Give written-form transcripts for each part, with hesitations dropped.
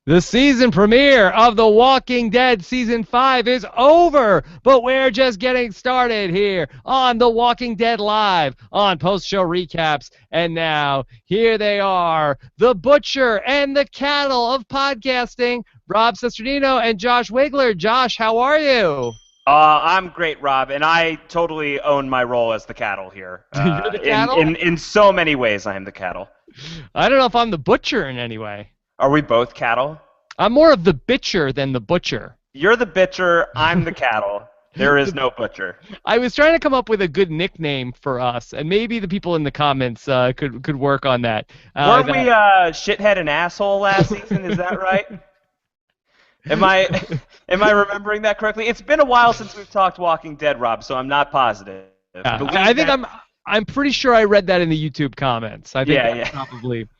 The season premiere of The Walking Dead Season 5 is over, but we're just getting started here on The Walking Dead Live on post-show recaps. And now, here they are, the butcher and the cattle of podcasting, Rob Sesternino and Josh Wigler. Josh, how are you? I'm great, Rob, and I totally own my role as the cattle here. You're the In, cattle? in in so many ways, I am the cattle. I don't know if I'm the butcher in any way. Are we both cattle? I'm more of the bitcher than the butcher. You're the bitcher, I'm the cattle. There is no butcher. I was trying to come up with a good nickname for us, and maybe the people in the comments could work on that. Weren't we shithead and asshole last season? Is that right? Am I am I remembering that correctly? It's been a while since we've talked Walking Dead, Rob, so I'm not positive. I think I'm pretty sure I read that in the YouTube comments. I think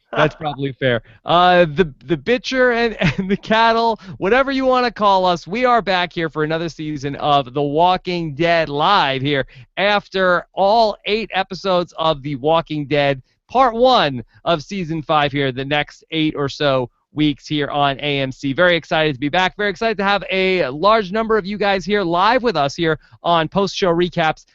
that's probably fair. The bitcher and the cattle, whatever you want to call us, we are back here for another season of The Walking Dead Live here after all 8 episodes of The Walking Dead Part 1 of Season 5 here, the next 8 or so weeks here on AMC. Very excited to be back. Very excited to have a large number of you guys here live with us here on postshowrecaps.com.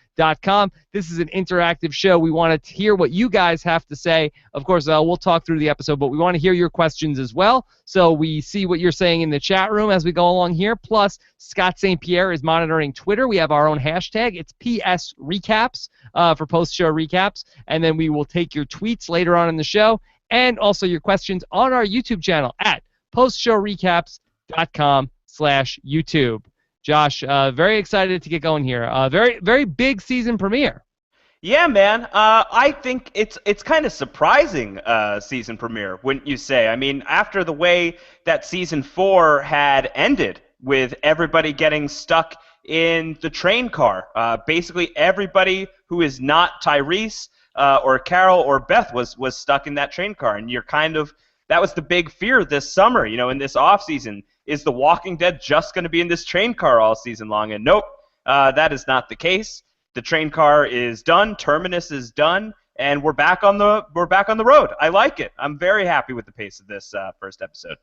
This is an interactive show. We want to hear what you guys have to say. Of course, we'll talk through the episode, but we want to hear your questions as well. So we see what you're saying in the chat room as we go along here. Plus, Scott St. Pierre is monitoring Twitter. We have our own hashtag. It's PS Recaps for post-show recaps. And then we will take your tweets later on in the show, and also your questions on our YouTube channel at postshowrecaps.com/YouTube. Josh, very excited to get going here. Very, very big season premiere. Yeah, man. I think it's kind of surprising season premiere, wouldn't you say? I mean, after the way that season 4 had ended, with everybody getting stuck in the train car, basically everybody who is not Tyrese or Carol or Beth was stuck in that train car, and that was the big fear this summer, in this off season. Is The Walking Dead just going to be in this train car all season long? And nope, that is not the case. The train car is done, Terminus is done, and we're back on the road. I like it. I'm very happy with the pace of this first episode.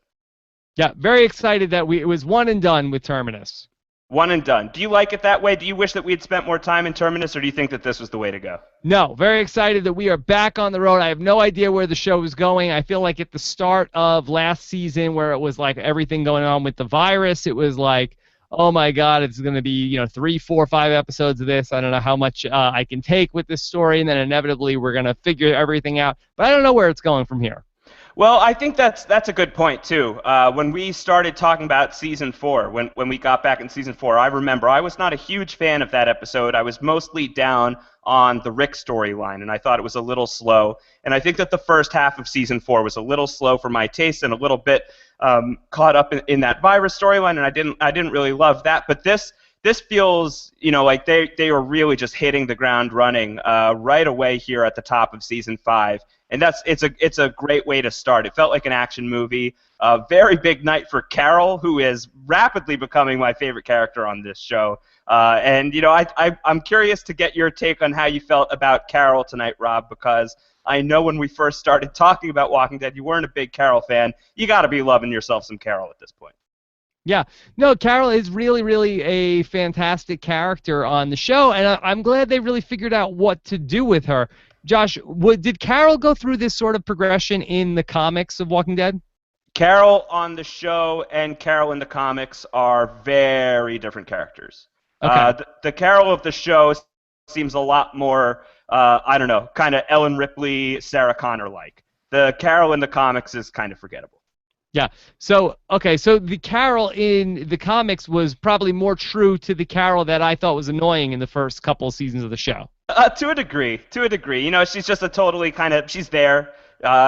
Yeah, very excited that it was one and done with Terminus. One and done. Do you like it that way? Do you wish that we had spent more time in Terminus, or do you think that this was the way to go? No, very excited that we are back on the road. I have no idea where the show is going. I feel like at the start of last season, where it was like everything going on with the virus, it was like, oh my God, it's going to be 3, 4, 5 episodes of this. I don't know how much I can take with this story, and then inevitably we're going to figure everything out. But I don't know where it's going from here. Well, I think that's a good point, too. When we started talking about Season 4, when we got back in Season 4, I remember I was not a huge fan of that episode. I was mostly down on the Rick storyline, and I thought it was a little slow. And I think that the first half of Season 4 was a little slow for my taste and a little bit caught up in that virus storyline, and I didn't really love that. But this feels, like they were really just hitting the ground running right away here at the top of Season 5. And it's a great way to start. It felt like an action movie. A very big night for Carol, who is rapidly becoming my favorite character on this show. And I'm curious to get your take on how you felt about Carol tonight, Rob, because I know when we first started talking about Walking Dead, you weren't a big Carol fan. You got to be loving yourself some Carol at this point. Yeah, no, Carol is really, really a fantastic character on the show, and I'm glad they really figured out what to do with her. Josh, did Carol go through this sort of progression in the comics of Walking Dead? Carol on the show and Carol in the comics are very different characters. Okay. The Carol of the show seems a lot more, kind of Ellen Ripley, Sarah Connor-like. The Carol in the comics is kind of forgettable. Yeah. So the Carol in the comics was probably more true to the Carol that I thought was annoying in the first couple of seasons of the show. To a degree. She's just a totally she's there.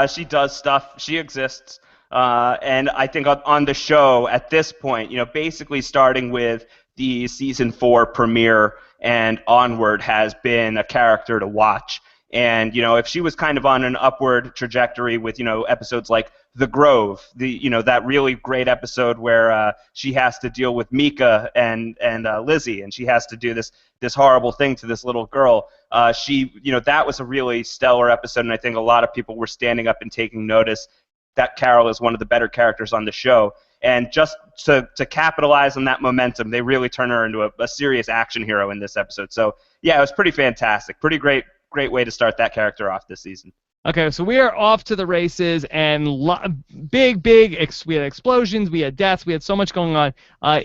She does stuff. She exists. And I think on the show at this point, basically starting with the Season 4 premiere and onward has been a character to watch. And, if she was kind of on an upward trajectory with, episodes like The Grove, that really great episode where she has to deal with Mika and Lizzie, and she has to do this horrible thing to this little girl. That was a really stellar episode, and I think a lot of people were standing up and taking notice. that Carol is one of the better characters on the show. And just to capitalize on that momentum, they really turn her into a serious action hero in this episode. So, yeah, it was pretty fantastic. Pretty great way to start that character off this season. Okay, so we are off to the races, and we had explosions, we had deaths, we had so much going on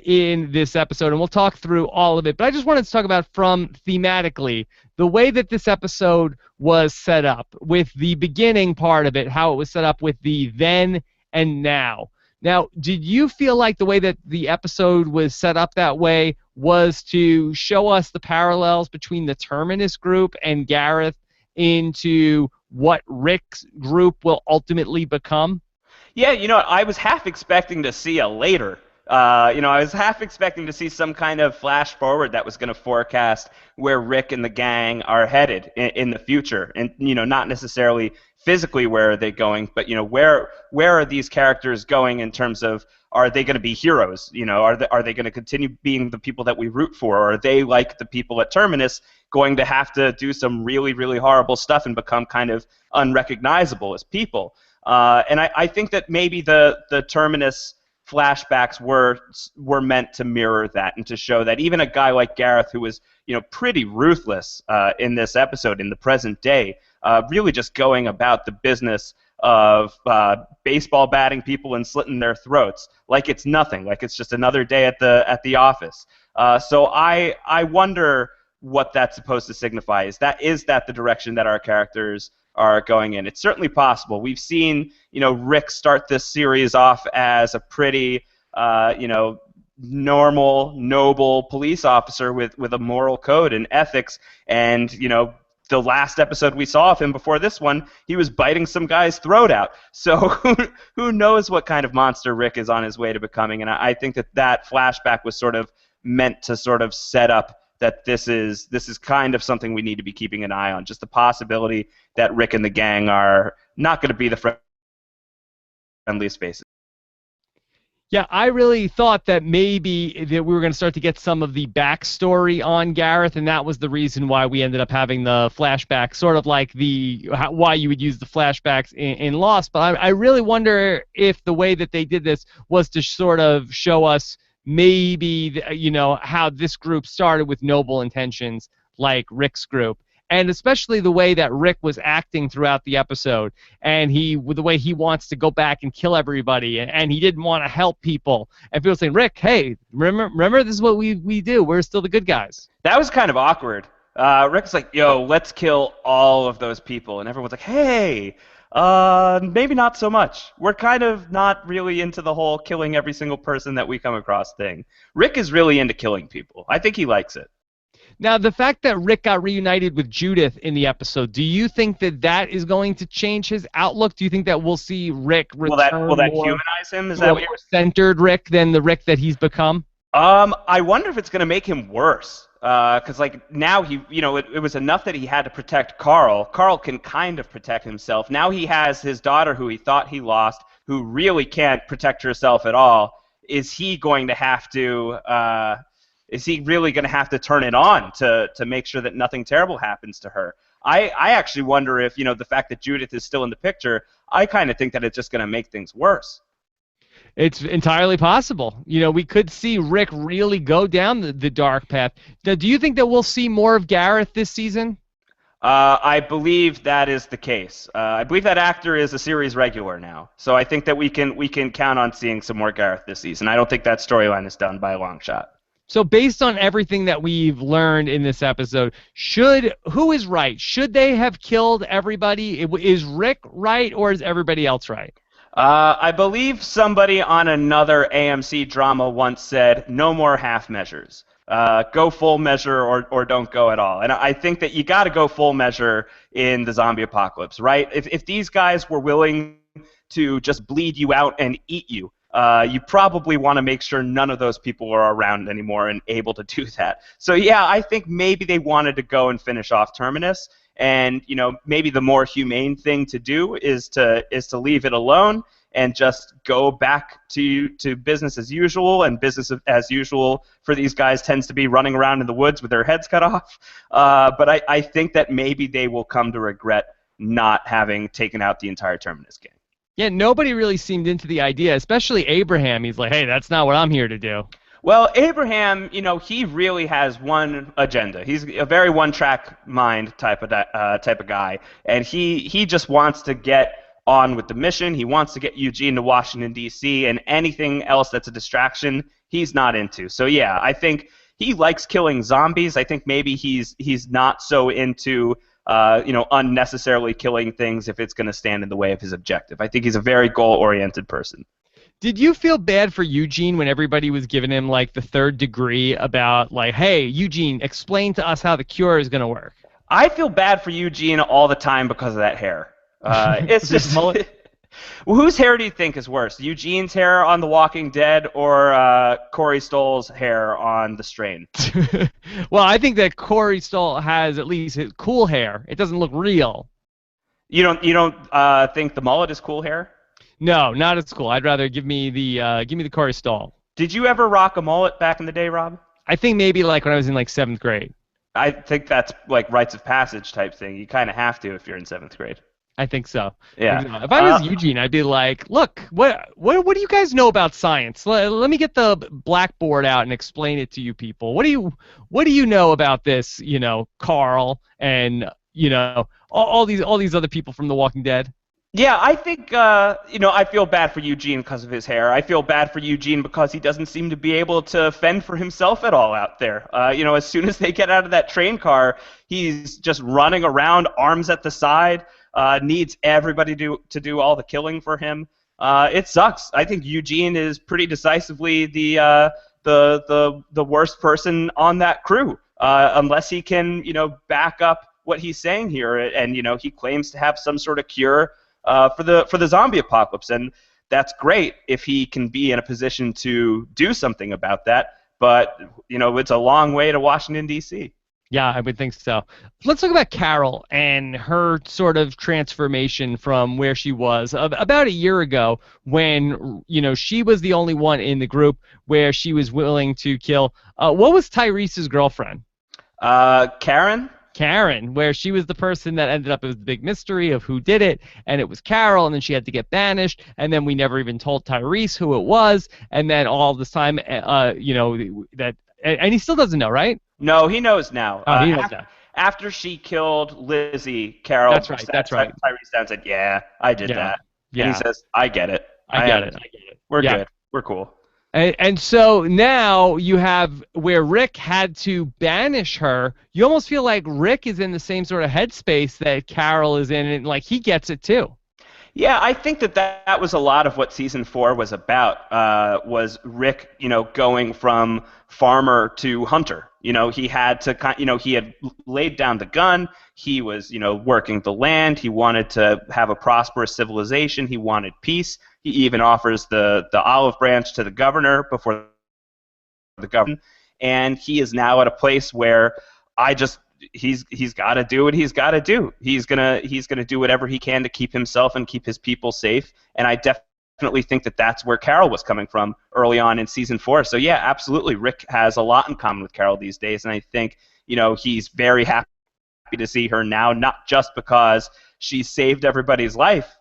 in this episode, and we'll talk through all of it. But I just wanted to talk about from thematically the way that this episode was set up, with the beginning part of it, how it was set up with the then and now. Now, did you feel like the way that the episode was set up that way was to show us the parallels between the Terminus group and Gareth into what Rick's group will ultimately become? Yeah, I was half expecting to see a later. I was half expecting to see some kind of flash forward that was going to forecast where Rick and the gang are headed in the future, and not necessarily physically where are they going, but where are these characters going in terms of, are they going to be heroes? Are they going to continue being the people that we root for, or are they, like the people at Terminus, going to have to do some really, really horrible stuff and become kind of unrecognizable as people? And I think that maybe the Terminus flashbacks were meant to mirror that and to show that even a guy like Gareth, who was pretty ruthless in this episode in the present day, really just going about the business of baseball batting people and slitting their throats like it's nothing, like it's just another day at the office. So I wonder what that's supposed to signify. Is that the direction that our characters are going in? It's certainly possible. We've seen Rick start this series off as a pretty normal, noble police officer with a moral code and ethics, and the last episode we saw of him before this one, he was biting some guy's throat out. So who knows what kind of monster Rick is on his way to becoming? And I think that flashback was sort of meant to sort of set up that this is kind of something we need to be keeping an eye on. Just the possibility that Rick and the gang are not going to be the friendliest faces. Yeah, I really thought that maybe that we were going to start to get some of the backstory on Gareth, and that was the reason why we ended up having the flashback, sort of like why you would use the flashbacks in Lost. But I really wonder if the way that they did this was to sort of show us maybe how this group started with noble intentions, like Rick's group. And especially the way that Rick was acting throughout the episode, and the way he wants to go back and kill everybody, and he didn't want to help people. And people saying, Rick, hey, remember this is what we do. We're still the good guys. That was kind of awkward. Rick's like, yo, let's kill all of those people. And everyone's like, hey, maybe not so much. We're kind of not really into the whole killing every single person that we come across thing. Rick is really into killing people. I think he likes it. Now, the fact that Rick got reunited with Judith in the episode, do you think that is going to change his outlook? Do you think that we'll see Rick return will that humanize him? Is that what more centered Rick than the Rick that he's become? I wonder if it's going to make him worse. Because now it was enough that he had to protect Carl. Carl can kind of protect himself. Now he has his daughter, who he thought he lost, who really can't protect herself at all. Is he going to have to? Is he really going to have to turn it on to make sure that nothing terrible happens to her? I actually wonder if, the fact that Judith is still in the picture, I kind of think that it's just going to make things worse. It's entirely possible. We could see Rick really go down the dark path. Now, do you think that we'll see more of Gareth this season? I believe that is the case. I believe that actor is a series regular now. So I think that we can count on seeing some more Gareth this season. I don't think that storyline is done by a long shot. So based on everything that we've learned in this episode, who is right? Should they have killed everybody? Is Rick right, or is everybody else right? I believe somebody on another AMC drama once said, no more half measures. Go full measure or don't go at all. And I think that you got to go full measure in the zombie apocalypse, right? If these guys were willing to just bleed you out and eat you, you probably want to make sure none of those people are around anymore and able to do that. So yeah, I think maybe they wanted to go and finish off Terminus, and maybe the more humane thing to do is to leave it alone and just go back to business as usual. And business as usual for these guys tends to be running around in the woods with their heads cut off. But I think that maybe they will come to regret not having taken out the entire Terminus gang. Yeah, nobody really seemed into the idea, especially Abraham. He's like, hey, that's not what I'm here to do. Well, Abraham, he really has one agenda. He's a very one-track mind type of guy, and he just wants to get on with the mission. He wants to get Eugene to Washington D.C., and anything else that's a distraction, he's not into. So yeah, I think he likes killing zombies. I think maybe he's not so into unnecessarily killing things if it's going to stand in the way of his objective. I think he's a very goal-oriented person. Did you feel bad for Eugene when everybody was giving him like the third degree about like, hey, Eugene, explain to us how the cure is going to work? I feel bad for Eugene all the time because of that hair. It's just whose hair do you think is worse, Eugene's hair on The Walking Dead or Corey Stoll's hair on The Strain? Well, I think that Corey Stoll has at least cool hair. It doesn't look real. You don't think the mullet is cool hair? No, not at school. I'd rather give me the Corey Stoll. Did you ever rock a mullet back in the day, Rob? I think maybe like when I was in like 7th grade. I think that's like rites of passage type thing. You kind of have to if you're in 7th grade. I think so. Yeah. If I was Eugene, I'd be like, look, what do you guys know about science? Let me get the blackboard out and explain it to you people. What do you know about this, Carl and all these other people from The Walking Dead? Yeah, I think, I feel bad for Eugene because of his hair. I feel bad for Eugene because he doesn't seem to be able to fend for himself at all out there. As soon as they get out of that train car, he's just running around, arms at the side, needs everybody to do all the killing for him. It sucks. I think Eugene is pretty decisively the worst person on that crew, unless he can, back up what he's saying here. And, he claims to have some sort of cure for the zombie apocalypse, and that's great if he can be in a position to do something about that. But it's a long way to Washington D.C. Yeah, I would think so. Let's talk about Carol and her sort of transformation from where she was about a year ago when she was the only one in the group where she was willing to kill. What was Tyrese's girlfriend? Karen, where she was the person that ended up as the big mystery of who did it, and it was Carol, and then she had to get banished, and then we never even told Tyrese who it was, and then all this time, and he still doesn't know, right? No, he knows now. Oh, he knows now. After she killed Lizzie, Carol. That's right. Tyrese down said, "Yeah, I did that." Yeah. And he says, "I get it. I get it. We're good. We're cool." And so now you have where Rick had to banish her. You almost feel like Rick is in the same sort of headspace that Carol is in, and like he gets it too. Yeah, I think that was a lot of what season 4 was about. Was Rick, going from farmer to hunter. He had to, he had laid down the gun. He was, working the land. He wanted to have a prosperous civilization. He wanted peace. He even offers the olive branch to the governor before the governor. And he is now at a place where he's got to do what he's got to do. He's gonna do whatever he can to keep himself and keep his people safe. And I definitely think that's where Carol was coming from early on in season 4. So yeah, absolutely, Rick has a lot in common with Carol these days, and I think he's very happy to see her now, not just because she saved everybody's life.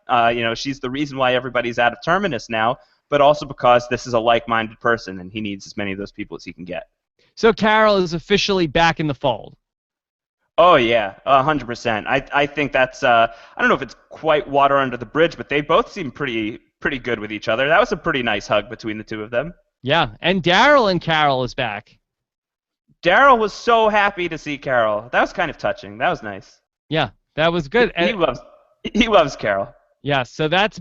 She's the reason why everybody's out of Terminus now, but also because this is a like-minded person, and he needs as many of those people as he can get. So Carol is officially back in the fold. Oh yeah, 100%. I think that's I don't know if it's quite water under the bridge, but they both seem pretty good with each other. That was a pretty nice hug between the two of them. Yeah, and Daryl and Carol is back. Daryl was so happy to see Carol. That was kind of touching. That was nice. Yeah, that was good. He loves Carol. Yeah, so that's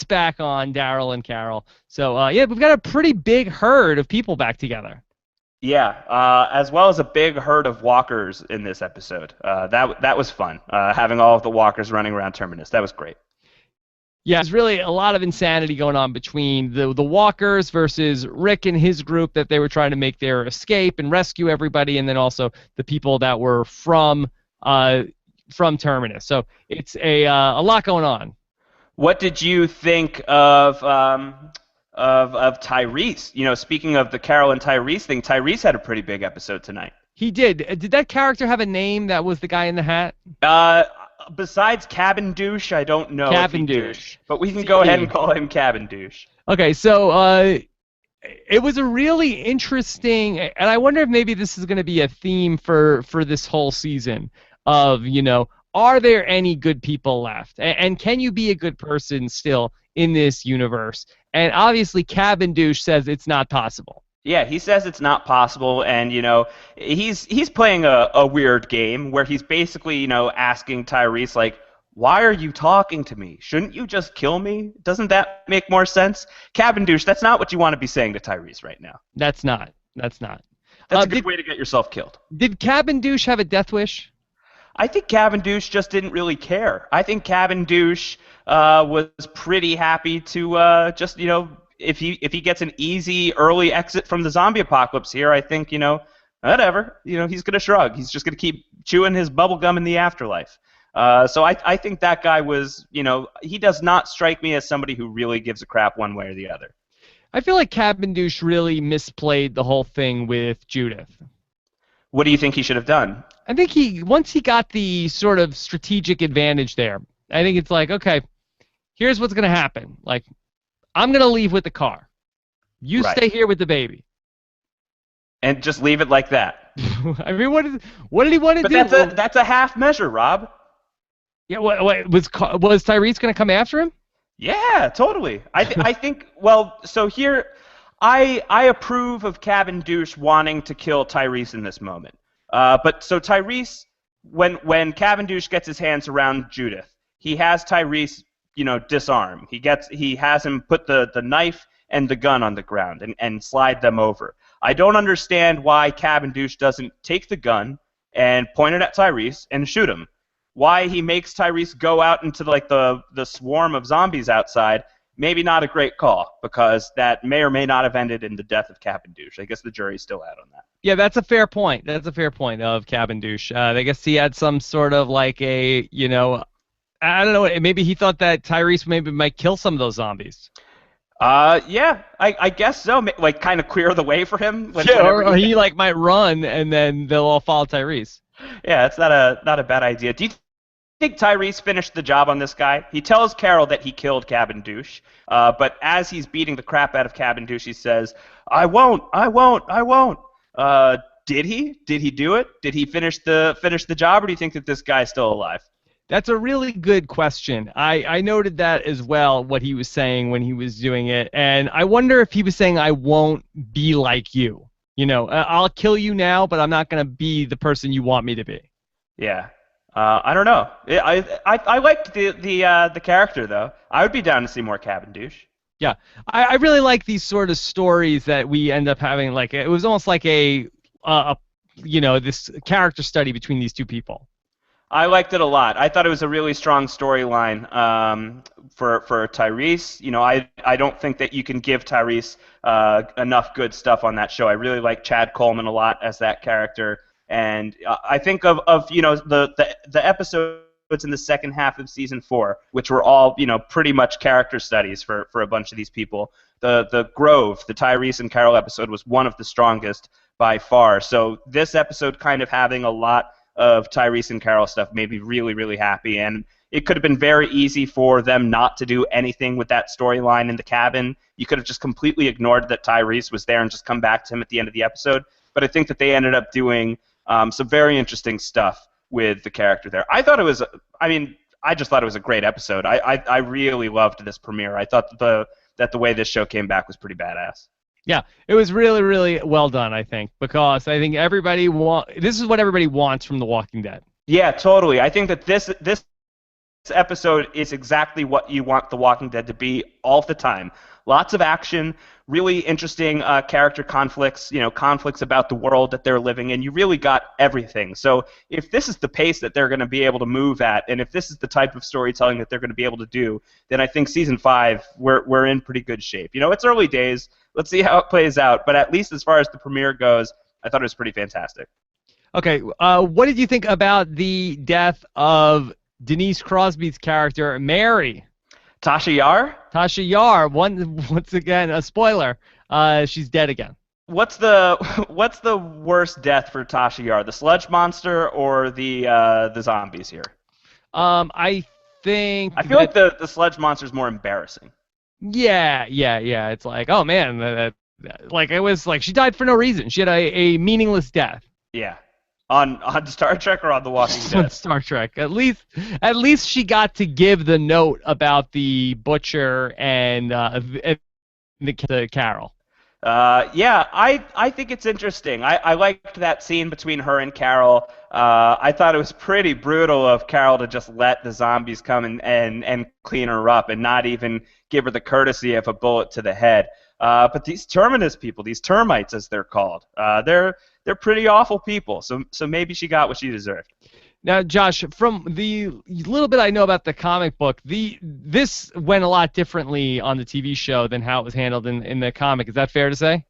back on Daryl and Carol. So yeah, we've got a pretty big herd of people back together. Yeah, as well as a big herd of walkers in this episode. That was fun, having all of the walkers running around Terminus. That was great. Yeah, there's really a lot of insanity going on between the walkers versus Rick and his group that they were trying to make their escape and rescue everybody, and then also the people that were from Terminus. So it's a lot going on. What did you think of Tyrese? Speaking of the Carol and Tyrese thing, Tyrese had a pretty big episode tonight. He did. Did that character have a name that was the guy in the hat? besides Cabin Douche, I don't know. Cabin Douche. But we can go ahead and call him Cabin Douche. Okay, so it was a really interesting, and I wonder if maybe this is going to be a theme for this whole season of, are there any good people left? And can you be a good person still in this universe? And obviously Cabin Douche says it's not possible. Yeah, he says it's not possible, and he's playing a weird game where he's basically asking Tyrese like, why are you talking to me? Shouldn't you just kill me? Doesn't that make more sense? Cabin Douche, that's not what you want to be saying to Tyrese right now. That's not. That's a good way to get yourself killed. Did Cabin Douche have a death wish? I think Cabin Douche just didn't really care. I think Cabin Douche was pretty happy to just, if he gets an easy early exit from the zombie apocalypse here, I think, whatever. He's going to shrug. He's just going to keep chewing his bubble gum in the afterlife. So I think that guy was, he does not strike me as somebody who really gives a crap one way or the other. I feel like Cabin Douche really misplayed the whole thing with Judith. What do you think he should have done? I think once he got the sort of strategic advantage there, I think it's like, okay, here's what's going to happen. Like, I'm going to leave with the car. You stay here with the baby. And just leave it like that. I mean, what did he want to do? But that's a half measure, Rob. Yeah, was Tyrese going to come after him? Yeah, totally. I think, well, so here, I approve of Cabin Douche wanting to kill Tyrese in this moment. But so Tyrese, when Cabin Douche gets his hands around Judith, he has Tyrese, disarm. He has him put the knife and the gun on the ground and slide them over. I don't understand why Cabin Douche doesn't take the gun and point it at Tyrese and shoot him. Why he makes Tyrese go out into the swarm of zombies outside, maybe not a great call, because that may or may not have ended in the death of Cabin Douche. I guess the jury's still out on that. Yeah, that's a fair point. That's a fair point of Cabin Douche. I guess he had some sort of like a, I don't know, maybe he thought that Tyrese might kill some of those zombies. Yeah, I guess so. Like, kind of clear the way for him. Or he might run, and then they'll all follow Tyrese. Yeah, it's not a bad idea. Do you think Tyrese finished the job on this guy? He tells Carol that he killed Cabin Douche, but as he's beating the crap out of Cabin Douche, he says, "I won't. Did he? Did he do it? Did he finish the job, or do you think that this guy's still alive? That's a really good question. I noted that as well, what he was saying when he was doing it, and I wonder if he was saying, I won't be like you. I'll kill you now, but I'm not going to be the person you want me to be. Yeah. I don't know. I liked the character, though. I would be down to see more Cabin Douche. Yeah. I really like these sort of stories that we end up having. Like, it was almost like this character study between these two people. I liked it a lot. I thought it was a really strong storyline for Tyrese. I don't think that you can give Tyrese enough good stuff on that show. I really like Chad Coleman a lot as that character, and I think of the episodes in the second half of season 4, which were all pretty much character studies for a bunch of these people. The Grove, the Tyrese and Carol episode, was one of the strongest by far. So this episode kind of having a lot of Tyrese and Carol stuff made me really, really happy, and it could have been very easy for them not to do anything with that storyline in the cabin. You could have just completely ignored that Tyrese was there and just come back to him at the end of the episode, but I think that they ended up doing some very interesting stuff with the character there. I just thought it was a great episode. I really loved this premiere. I thought that the way this show came back was pretty badass. Yeah, it was really, really well done, I think, because I think this is what everybody wants from The Walking Dead. Yeah, totally. I think that this episode is exactly what you want The Walking Dead to be all the time. Lots of action, really interesting character conflicts, conflicts about the world that they're living in. You really got everything. So if this is the pace that they're going to be able to move at, and if this is the type of storytelling that they're going to be able to do, then I think season 5, we're in pretty good shape. It's early days. Let's see how it plays out. But at least as far as the premiere goes, I thought it was pretty fantastic. Okay, what did you think about the death of Denise Crosby's character, Mary? Tasha Yar? Tasha Yar. Once again, a spoiler. She's dead again. What's the worst death for Tasha Yar? The sludge monster or the zombies here? I think I feel like the sludge monster is more embarrassing. yeah. It's like, oh man, like it was like she died for no reason. She had a meaningless death. Yeah. On Star Trek or on The Walking Dead? On Star Trek. At least she got to give the note about the butcher and the Carol. Yeah, I think it's interesting. I liked that scene between her and Carol. I thought it was pretty brutal of Carol to just let the zombies come and clean her up and not even give her the courtesy of a bullet to the head. But these Terminus people, these termites as they're called, they're pretty awful people. So maybe she got what she deserved. Now, Josh, from the little bit I know about the comic book, this went a lot differently on the TV show than how it was handled in the comic. Is that fair to say?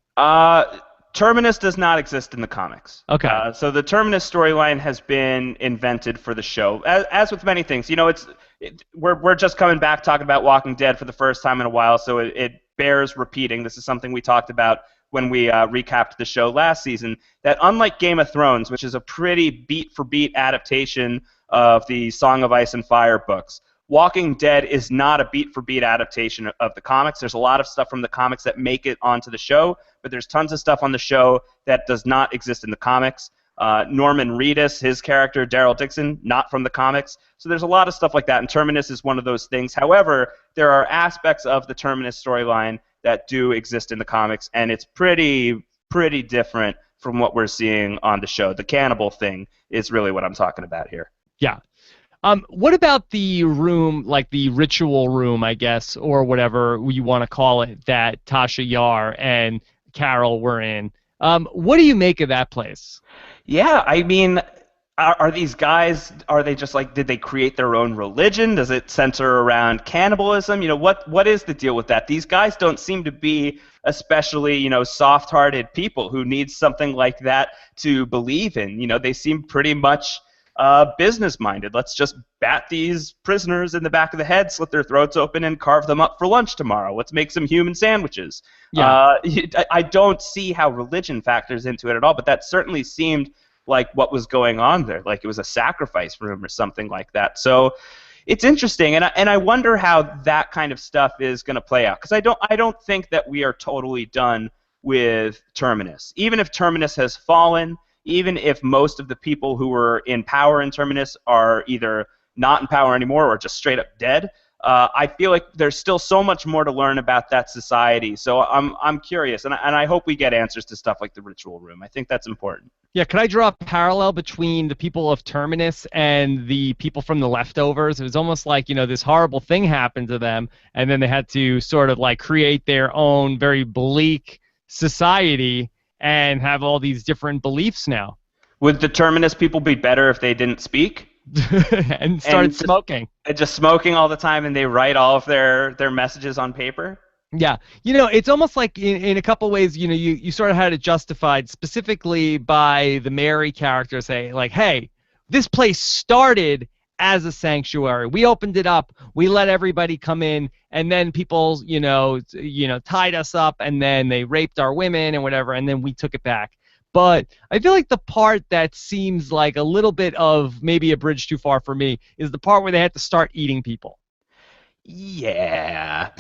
Terminus does not exist in the comics. Okay. So the Terminus storyline has been invented for the show, as with many things. You know, we're just coming back talking about Walking Dead for the first time in a while, so it bears repeating. This is something we talked about when we recapped the show last season, that unlike Game of Thrones, which is a pretty beat-for-beat adaptation of the Song of Ice and Fire books, Walking Dead is not a beat-for-beat adaptation of the comics. There's a lot of stuff from the comics that make it onto the show, but there's tons of stuff on the show that does not exist in the comics. Norman Reedus, his character, Daryl Dixon, not from the comics. So there's a lot of stuff like that, and Terminus is one of those things. However, there are aspects of the Terminus storyline that do exist in the comics, and it's pretty different from what we're seeing on the show. The cannibal thing is really what I'm talking about here. Yeah. What about the room, like the ritual room, I guess, or whatever you want to call it, that Tasha Yar and Carol were in? What do you make of that place? Yeah, I mean, are these guys, are they just like, did they create their own religion? Does it center around cannibalism? You know, what is the deal with that? These guys don't seem to be especially, you know, soft-hearted people who need something like that to believe in. You know, they seem pretty much business-minded. Let's just bat these prisoners in the back of the head, slit their throats open, and carve them up for lunch tomorrow. Let's make some human sandwiches. Yeah. I don't see how religion factors into it at all, but that certainly seemed like what was going on there, like it was a sacrifice room or something like that. So it's interesting, and I wonder how that kind of stuff is going to play out, because I don't think that we are totally done with Terminus. Even if Terminus has fallen, even if most of the people who were in power in Terminus are either not in power anymore or just straight up dead, I feel like there's still so much more to learn about that society. So I'm curious, and I hope we get answers to stuff like the ritual room. I think that's important. Yeah, could I draw a parallel between the people of Terminus and the people from the Leftovers? It was almost like, you know, this horrible thing happened to them, and then they had to sort of like create their own very bleak society and have all these different beliefs now. Would the Terminus people be better if they didn't speak? And started smoking. And just smoking all the time, and they write all of their messages on paper? Yeah. You know, it's almost like in a couple ways, you know, you sort of had it justified specifically by the Mary character saying, like, hey, this place started as a sanctuary. We opened it up. We let everybody come in, and then people, you know, tied us up, and then they raped our women and whatever, and then we took it back. But I feel like the part that seems like a little bit of maybe a bridge too far for me is the part where they had to start eating people. Yeah.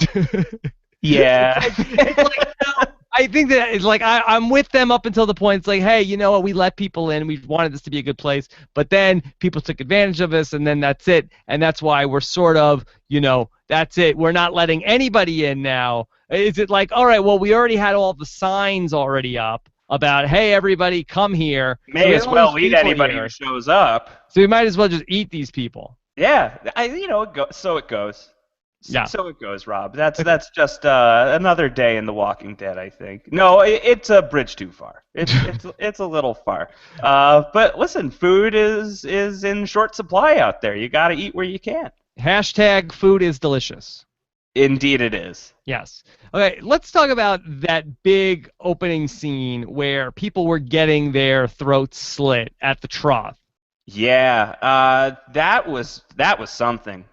Yeah. It's like, no, I think that it's like I'm with them up until the point it's like, hey, you know what, we let people in, we wanted this to be a good place, but then people took advantage of us, and then that's it, and that's why we're sort of, you know, that's it, we're not letting anybody in now. Is it like, all right, well, we already had all the signs already up about, hey, everybody come here. May as well eat anybody who shows up. So we might as well just eat these people. Yeah, you know, so it goes. Yeah. So it goes, Rob. That's just another day in The Walking Dead, I think. No, it's a bridge too far. It's a little far. But listen, food is in short supply out there. You got to eat where you can. Hashtag food is delicious. Indeed it is. Yes. Okay, let's talk about that big opening scene where people were getting their throats slit at the trough. Yeah, that was something.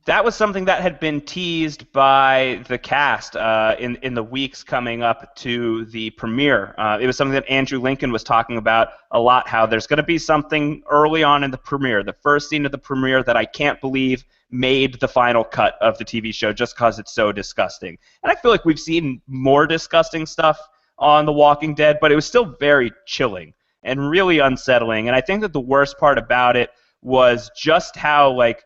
That was something that had been teased by the cast in the weeks coming up to the premiere. It was something that Andrew Lincoln was talking about a lot, how there's going to be something early on in the premiere, the first scene of the premiere that I can't believe made the final cut of the TV show just because it's so disgusting. And I feel like we've seen more disgusting stuff on The Walking Dead, but it was still very chilling and really unsettling. And I think that the worst part about it was just how, like,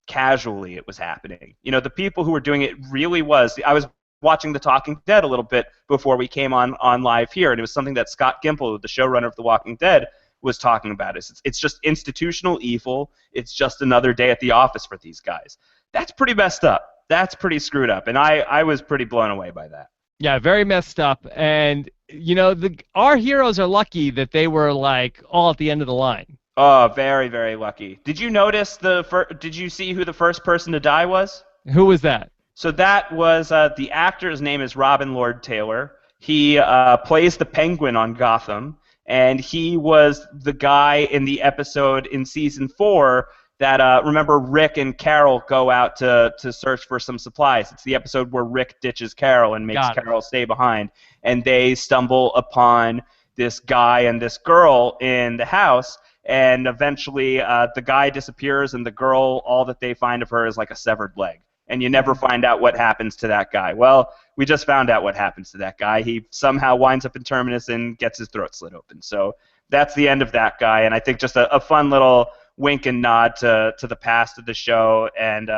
casually it was happening. You know, the people who were doing it really was. I was watching The Talking Dead a little bit before we came on live here, and it was something that Scott Gimple, the showrunner of The Walking Dead, was talking about. It's just institutional evil. It's just another day at the office for these guys. That's pretty messed up. That's pretty screwed up, and I was pretty blown away by that. Yeah, very messed up. And, you know, our heroes are lucky that they were, like, all at the end of the line. Oh, very, very lucky. Did you notice did you see who the first person to die was? Who was that? So that was the actor's name is Robin Lord Taylor. He plays the Penguin on Gotham, and he was the guy in the episode in season 4 that remember Rick and Carol go out to search for some supplies. It's the episode where Rick ditches Carol and makes Carol stay behind, and they stumble upon this guy and this girl in the house. And eventually the guy disappears, and the girl, all that they find of her is like a severed leg. And you never find out what happens to that guy. Well, we just found out what happens to that guy. He somehow winds up in Terminus and gets his throat slit open. So that's the end of that guy. And I think just a fun little wink and nod to the past of the show. And,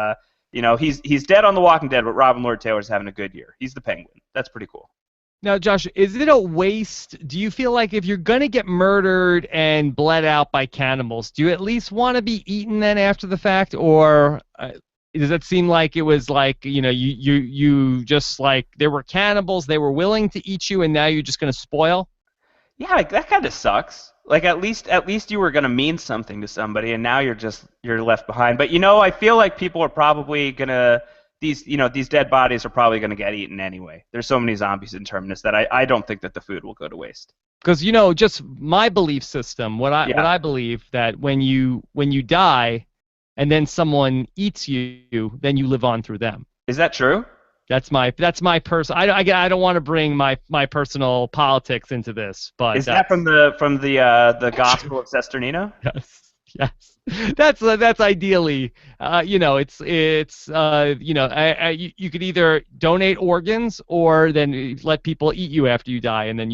you know, he's dead on The Walking Dead, but Robin Lord Taylor's having a good year. He's the Penguin. That's pretty cool. Now, Josh, is it a waste? Do you feel like if you're going to get murdered and bled out by cannibals, do you at least want to be eaten then after the fact? Or does it seem like it was like, you know, you just like there were cannibals, they were willing to eat you, and now you're just going to spoil? Yeah, like, that kind of sucks. Like at least you were going to mean something to somebody, and now you're left behind. But, you know, I feel like people are probably going to... These dead bodies are probably going to get eaten anyway. There's so many zombies in Terminus that I don't think that the food will go to waste. Because, you know, just my belief system, what I believe that when you die and then someone eats you, then you live on through them. Is that true? That's my personal. I don't want to bring my personal politics into this, but is that from the Gospel of Sesternino? Yes. That's ideally, you know, it's you know, you could either donate organs or then let people eat you after you die, and then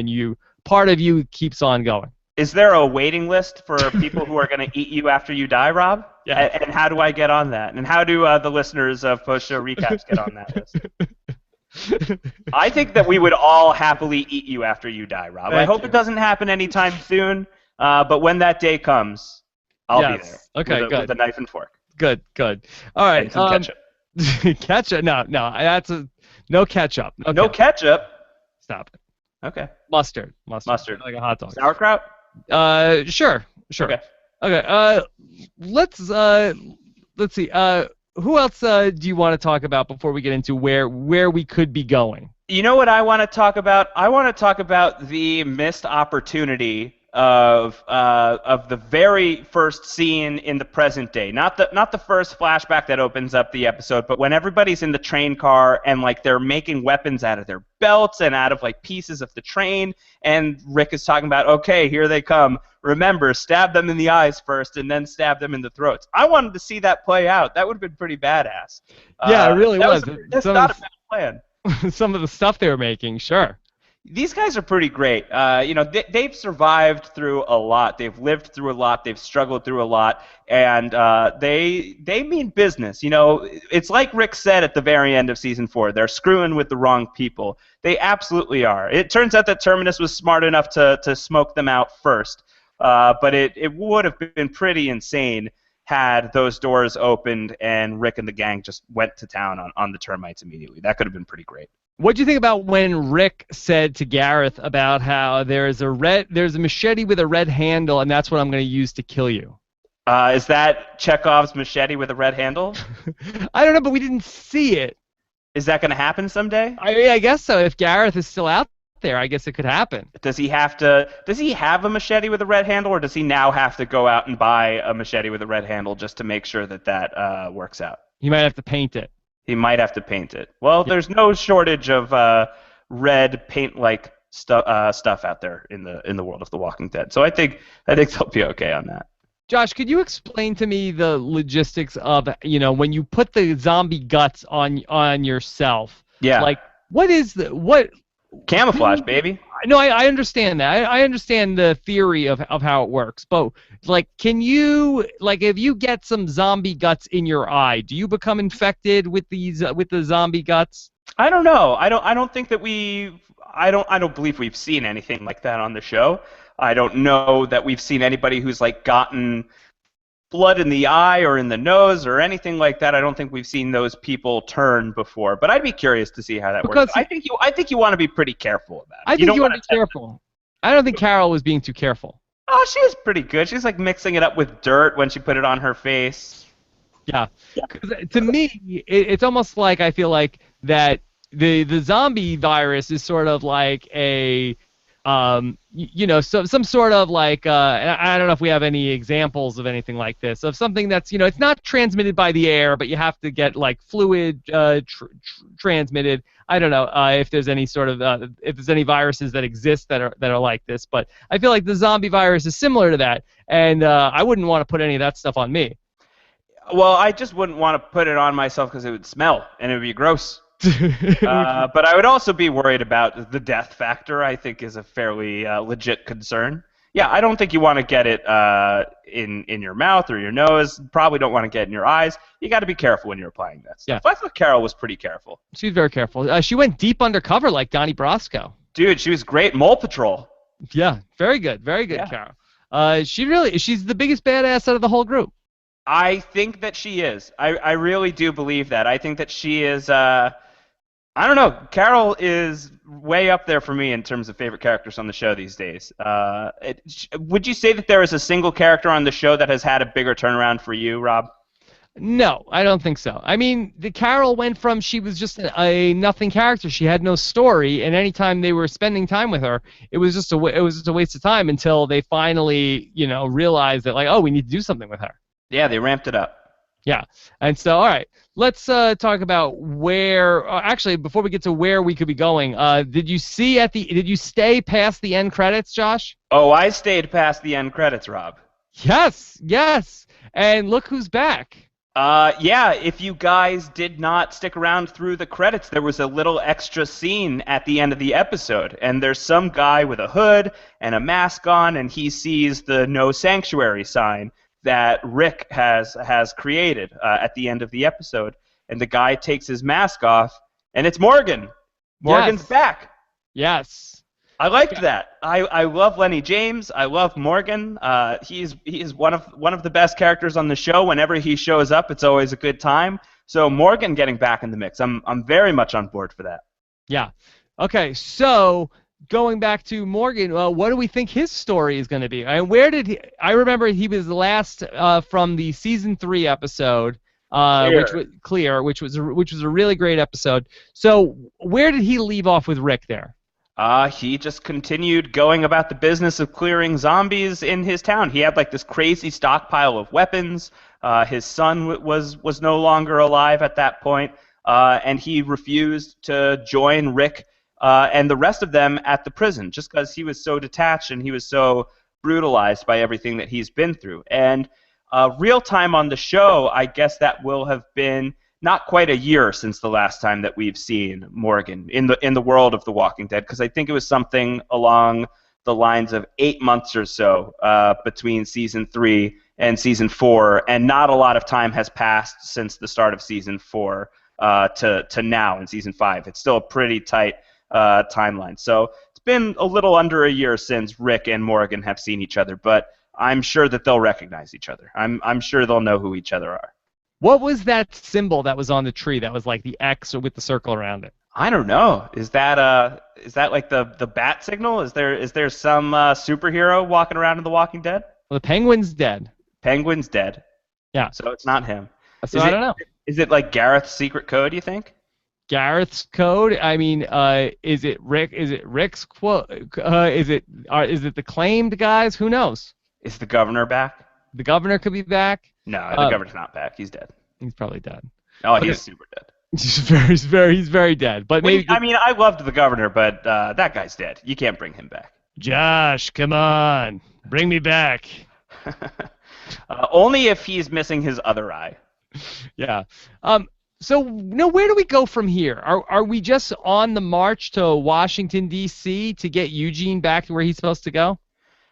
you part of you keeps on going. Is there a waiting list for people who are going to eat you after you die, Rob? Yeah. And how do I get on that? And how do the listeners of Post Show Recaps get on that list? I think that we would all happily eat you after you die, Rob. I hope it doesn't happen anytime soon, but when that day comes, I'll be there. Okay, good. With a knife and fork. Good. All right. And some ketchup. Ketchup? No. That's no ketchup. No ketchup. Stop it. Okay. Mustard. Like a hot dog. Sauerkraut? Sure. Okay. Let's see. Who else do you want to talk about before we get into where we could be going? You know what I want to talk about? I want to talk about the missed opportunity of the very first scene in the present day, not the first flashback that opens up the episode, but when everybody's in the train car and like they're making weapons out of their belts and out of like pieces of the train, and Rick is talking about, okay, here they come. Remember, stab them in the eyes first and then stab them in the throats. I wanted to see that play out. That would have been pretty badass. Yeah, it really was. That's not a bad plan. Some of the stuff they were making, sure. These guys are pretty great. You know, they've survived through a lot. They've lived through a lot. They've struggled through a lot, and they mean business. You know, it's like Rick said at the very end of season 4. They're screwing with the wrong people. They absolutely are. It turns out that Terminus was smart enough to smoke them out first, but it would have been pretty insane had those doors opened and Rick and the gang just went to town on the termites immediately. That could have been pretty great. What do you think about when Rick said to Gareth about how there's a machete with a red handle, and that's what I'm going to use to kill you? Is that Chekhov's machete with a red handle? I don't know, but we didn't see it. Is that going to happen someday? I guess so. If Gareth is still out there, I guess it could happen. Does he have a machete with a red handle, or does he now have to go out and buy a machete with a red handle just to make sure that works out? He might have to paint it. He might have to paint it. Well, there's no shortage of red paint-like stuff out there in the world of The Walking Dead. So I think they'll be okay on that. Josh, could you explain to me the logistics of, when you put the zombie guts on yourself? Yeah. Like, what? Camouflage, baby. No, I understand that. I understand the theory of how it works. But, can you, if you get some zombie guts in your eye, do you become infected with the zombie guts? I don't know. I don't think that I don't believe we've seen anything like that on the show. I don't know that we've seen anybody who's gotten blood in the eye or in the nose or anything like that. I don't think we've seen those people turn before. But I'd be curious to see how that works. I think you want to be pretty careful about it. I think you want to be careful. I don't think Carol was being too careful. Oh, she was pretty good. She was mixing it up with dirt when she put it on her face. Yeah. To me, it's almost like I feel like that the zombie virus is sort of like a some sort of and I don't know if we have any examples of anything like this, of something that's, it's not transmitted by the air, but you have to get fluid transmitted. I don't know if there's any sort of if there's any viruses that exist that are like this, but I feel like the zombie virus is similar to that, and I wouldn't want to put any of that stuff on me. Well, I just wouldn't want to put it on myself because it would smell and it would be gross. But I would also be worried about the death factor. I think is a fairly legit concern. Yeah, I don't think you want to get it in your mouth or your nose. Probably don't want to get it in your eyes. You got to be careful when you're applying that stuff. Yeah. I thought Carol was pretty careful. She was very careful. She went deep undercover like Donnie Brasco. Dude, she was great. Mole Patrol. Yeah, very good, yeah. Carol. She's the biggest badass out of the whole group. I think that she is. I really do believe that. I think that she is. I don't know. Carol is way up there for me in terms of favorite characters on the show these days. Would you say that there is a single character on the show that has had a bigger turnaround for you, Rob? No, I don't think so. I mean, the Carol went from she was just a nothing character. She had no story, and anytime they were spending time with her, it was just a waste of time until they finally, realized that oh, we need to do something with her. Yeah, they ramped it up. Yeah, and so all right, let's talk about where. Actually, before we get to where we could be going, did you stay past the end credits, Josh? Oh, I stayed past the end credits, Rob. Yes, and look who's back. Yeah, if you guys did not stick around through the credits, there was a little extra scene at the end of the episode, and there's some guy with a hood and a mask on, and he sees the No Sanctuary sign that Rick has created at the end of the episode, and the guy takes his mask off, and it's Morgan. Morgan's back. Yes. I liked that. I love Lenny James. I love Morgan. He is one of the best characters on the show. Whenever he shows up, it's always a good time. So Morgan getting back in the mix, I'm very much on board for that. Yeah. Okay. So going back to Morgan, what do we think his story is going to be? And where did he? I remember he was the last from the season 3 episode, which was a really great episode. So where did he leave off with Rick there? He just continued going about the business of clearing zombies in his town. He had this crazy stockpile of weapons. His son was no longer alive at that point, and he refused to join Rick and the rest of them at the prison just because he was so detached and he was so brutalized by everything that he's been through. And real time on the show, I guess that will have been not quite a year since the last time that we've seen Morgan in the world of The Walking Dead, because I think it was something along the lines of 8 months or so between season 3 and season 4, and not a lot of time has passed since the start of season 4 to now in season 5. It's still a pretty tight timeline. So it's been a little under a year since Rick and Morgan have seen each other, but I'm sure that they'll recognize each other. I'm sure they'll know who each other are. What was that symbol that was on the tree that was like the X with the circle around it? I don't know. Is that like the bat signal? Is there some superhero walking around in The Walking Dead? Well, the Penguin's dead. Penguin's dead. Yeah. So it's not him. So I don't know. Is it like Gareth's secret code, you think? Gareth's code? I mean, is it Rick? Is it Rick's quote? Is it the claimed guys? Who knows? Is the governor back? The governor could be back. No, the governor's not back. He's dead. He's probably dead. Oh, he's super dead. He's very dead. But maybe I mean, I loved the governor, but that guy's dead. You can't bring him back. Josh, come on, bring me back. Only if he's missing his other eye. Yeah. So where do we go from here? Are we just on the march to Washington D.C. to get Eugene back to where he's supposed to go?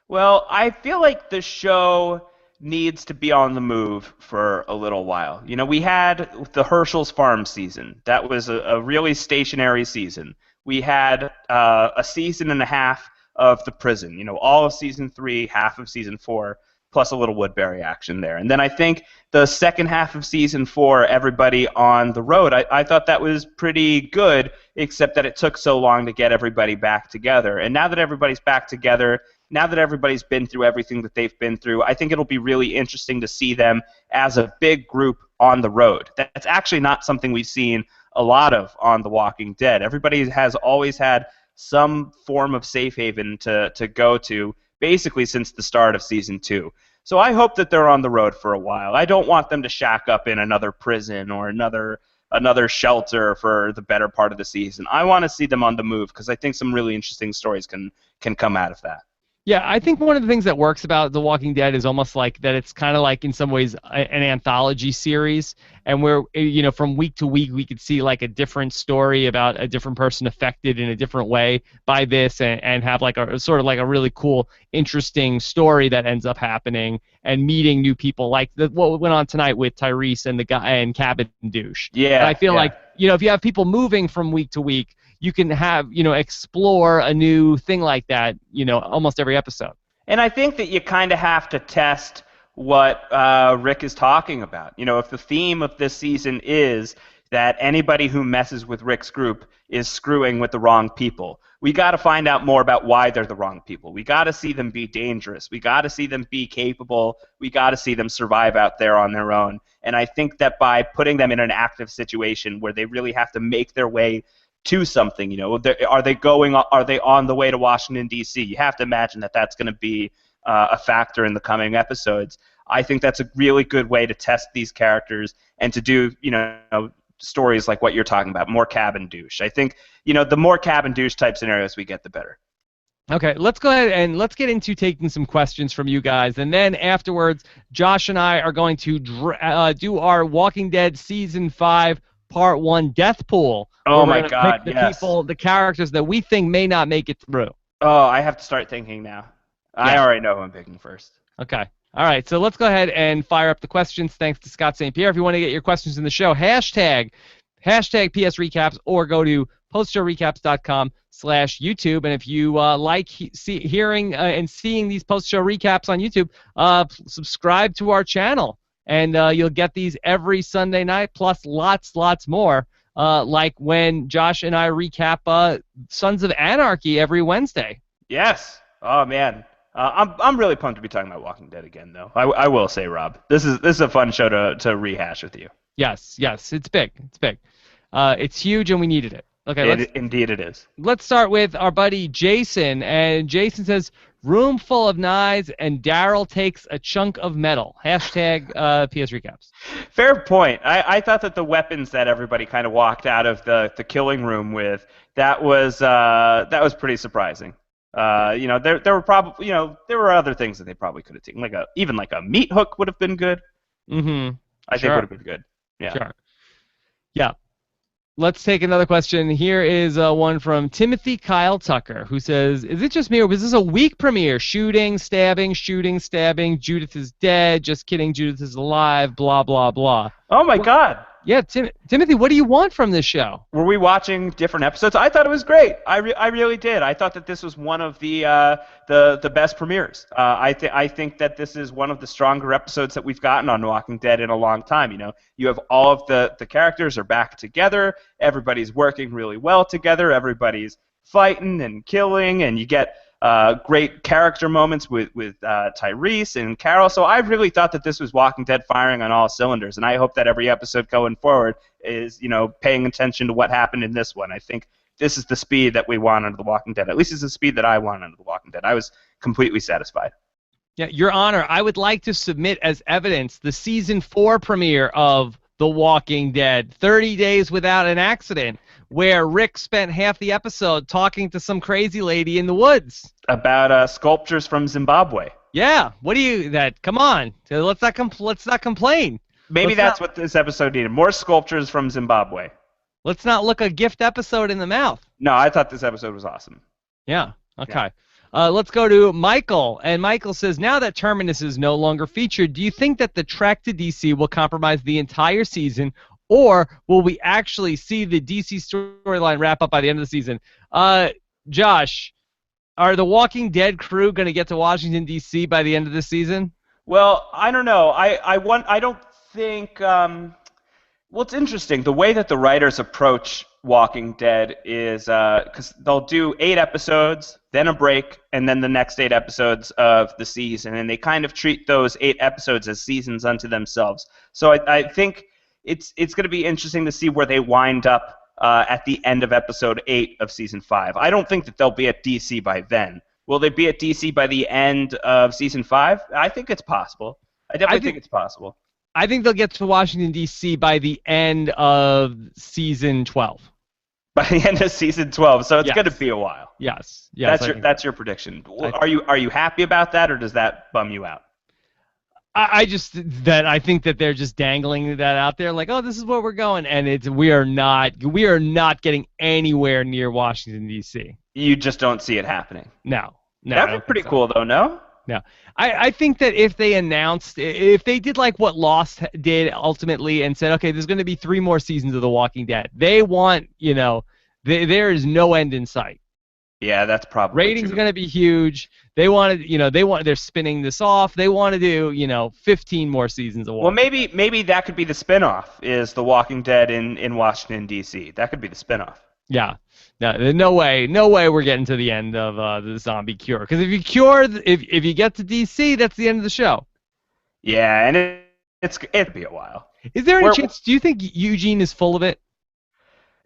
Well, I feel like the show needs to be on the move for a little while. You know, we had the Herschel's Farm season. That was a really stationary season. We had a season and a half of the prison. You know, all of season 3, half of season 4, plus a little Woodbury action there. And then I think the second half of season 4, everybody on the road, I thought that was pretty good, except that it took so long to get everybody back together. And now that everybody's back together, now that everybody's been through everything that they've been through, I think it'll be really interesting to see them as a big group on the road. That's actually not something we've seen a lot of on The Walking Dead. Everybody has always had some form of safe haven to go to, basically since the start of season 2. So I hope that they're on the road for a while. I don't want them to shack up in another prison or another shelter for the better part of the season. I want to see them on the move because I think some really interesting stories can come out of that. Yeah, I think one of the things that works about The Walking Dead is almost like that it's kind of like in some ways an anthology series, and where, you know, from week to week we could see like a different story about a different person affected in a different way by this, and have like a sort of like a really cool, interesting story that ends up happening and meeting new people, like what went on tonight with Tyrese and the guy and Cabin Douche. Yeah, and I feel like, you know, if you have people moving from week to week, you can have, you know, explore a new thing like that, you know, almost every episode. And I think that you kind of have to test what Rick is talking about. You know, if the theme of this season is that anybody who messes with Rick's group is screwing with the wrong people, we got to find out more about why they're the wrong people. We got to see them be dangerous. We got to see them be capable. We got to see them survive out there on their own. And I think that by putting them in an active situation where they really have to make their way to something, you know, are they on the way to Washington D.C.? You have to imagine that that's going to be a factor in the coming episodes. I think that's a really good way to test these characters and to do, you know, stories like what you're talking about, more Cabin Douche. I think, you know, the more Cabin Douche type scenarios we get, the better. Okay, let's go ahead and let's get into taking some questions from you guys, and then afterwards, Josh and I are going to do our Walking Dead Season 5 Part 1 Death Pool. Oh my God, pick the characters that we think may not make it through. Oh, I have to start thinking now. Yeah. I already know who I'm picking first. Okay. All right, so let's go ahead and fire up the questions. Thanks to Scott St. Pierre. If you want to get your questions in the show, hashtag PS Recaps, or go to postshowrecaps.com/YouTube. And if you like hearing and seeing these post-show recaps on YouTube, subscribe to our channel. And you'll get these every Sunday night, plus lots more, like when Josh and I recap Sons of Anarchy every Wednesday. Yes. Oh, man. I'm really pumped to be talking about Walking Dead again, though. I will say, Rob, this is a fun show to rehash with you. Yes, it's big. It's huge, and we needed it. Okay, indeed it is. Let's start with our buddy Jason, and Jason says, "Room full of knives, and Daryl takes a chunk of metal." Hashtag PS Recaps. Fair point. I thought that the weapons that everybody kind of walked out of the killing room with, that was pretty surprising. You know, there were probably, you know, there were other things that they probably could have taken, even like a meat hook would have been good. Mm-hmm. I think would have been good. Yeah. Sure. Yeah. Let's take another question. Here is one from Timothy Kyle Tucker, who says, "Is it just me, or was this a week premiere? Shooting, stabbing, Judith is dead. Just kidding, Judith is alive. Blah, blah, blah." Oh, my God. Yeah, Timothy, what do you want from this show? Were we watching different episodes? I thought it was great. I really did. I thought that this was one of the best premieres. I think that this is one of the stronger episodes that we've gotten on Walking Dead in a long time. You know, you have all of the characters are back together. Everybody's working really well together. Everybody's fighting and killing, and you get great character moments with Tyrese and Carol. So I really thought that this was Walking Dead firing on all cylinders, and I hope that every episode going forward is, you know, paying attention to what happened in this one. I think this is the speed that we want under The Walking Dead. At least it's the speed that I want under The Walking Dead. I was completely satisfied. Yeah, Your Honor, I would like to submit as evidence the Season 4 premiere of The Walking Dead, 30 Days Without an Accident, where Rick spent half the episode talking to some crazy lady in the woods. About sculptures from Zimbabwe. Yeah, what do you that? Come on, let's not complain. Maybe that's what this episode needed. More sculptures from Zimbabwe. Let's not look a gift episode in the mouth. No, I thought this episode was awesome. Yeah. Okay. Yeah. Let's go to Michael. And Michael says, now that Terminus is no longer featured, do you think that the trek to DC will compromise the entire season, or will we actually see the DC storyline wrap up by the end of the season? Josh, are the Walking Dead crew going to get to Washington, D.C. by the end of the season? Well, I don't know. I don't think... Well, it's interesting. The way that the writers approach Walking Dead is because they'll do 8 episodes, then a break, and then the next 8 episodes of the season, and they kind of treat those 8 episodes as seasons unto themselves. So I think it's going to be interesting to see where they wind up at the end of episode 8 of season 5. I don't think that they'll be at DC by then. Will they be at DC by the end of season 5? I think it's possible. I definitely think it's possible. I think they'll get to Washington, D.C. by the end of season 12. By the end of season 12, so it's going to be a while. Yes. That's your prediction. Are you happy about that, or does that bum you out? I think that they're just dangling that out there, like, oh, this is where we're going, and we are not getting anywhere near Washington, D.C. You just don't see it happening. No. That'd be pretty cool, though. No. No, I think that if they did like what Lost did ultimately and said, okay, there's going to be 3 more seasons of The Walking Dead. They want, there is no end in sight. Yeah, that's probably ratings are going to be huge. They're spinning this off. They want to do, 15 more seasons of Walking Dead. Maybe that could be the spinoff. Is The Walking Dead in Washington D.C. That could be the spinoff. Yeah. No way we're getting to the end of the zombie cure. Because if you get to DC, that's the end of the show. Yeah, and it'd be a while. Is there any chance? Do you think Eugene is full of it?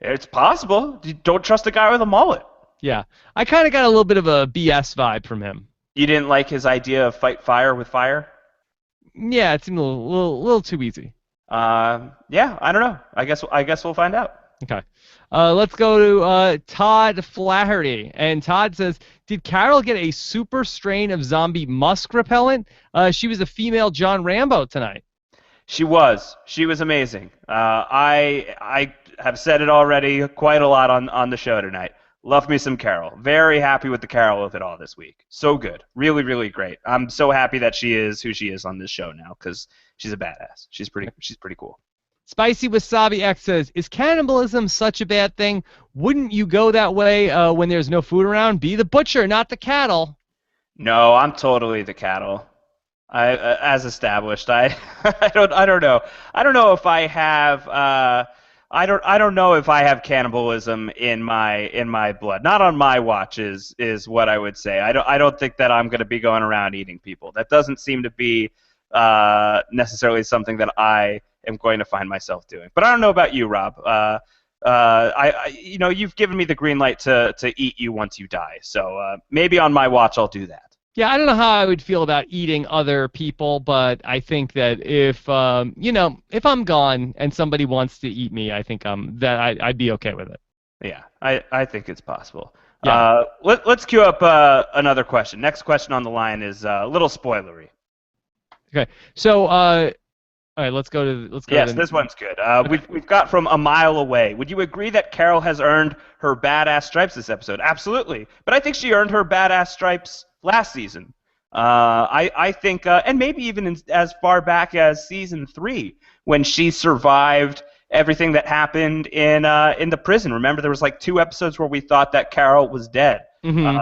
It's possible. You don't trust a guy with a mullet. Yeah, I kind of got a little bit of a BS vibe from him. You didn't like his idea of fight fire with fire? Yeah, it seemed a little too easy. Yeah, I don't know. I guess we'll find out. Okay. Let's go to Todd Flaherty. And Todd says, did Carol get a super strain of zombie musk repellent? She was a female John Rambo tonight. She was. She was amazing. I have said it already quite a lot on the show tonight. Love me some Carol. Very happy with the Carol of it all this week. So good. Really, really great. I'm so happy that she is who she is on this show now because she's a badass. She's pretty cool. Spicy Wasabi X says, is cannibalism such a bad thing? Wouldn't you go that way when there's no food around? Be the butcher, not the cattle. No, I'm totally the cattle. As established, I don't know. I don't know if I have. I don't know if I have cannibalism in my blood. Not on my watch is what I would say. I don't think that I'm going to be going around eating people. That doesn't seem to be necessarily something that I am going to find myself doing. But I don't know about you, Rob. You've given me the green light to eat you once you die. So maybe on my watch I'll do that. Yeah, I don't know how I would feel about eating other people, but I think that if I'm gone and somebody wants to eat me, I think I'd be okay with it. Yeah, I think it's possible. Yeah. Let's queue up another question. Next question on the line is a little spoilery. Okay, so all right, let's go to. Yes, this one's good. We've got from a mile away. Would you agree that Carol has earned her badass stripes this episode? Absolutely, but I think she earned her badass stripes last season. I think, and maybe even as far back as season 3, when she survived everything that happened in the prison. Remember, there was like 2 episodes where we thought that Carol was dead. Mm-hmm.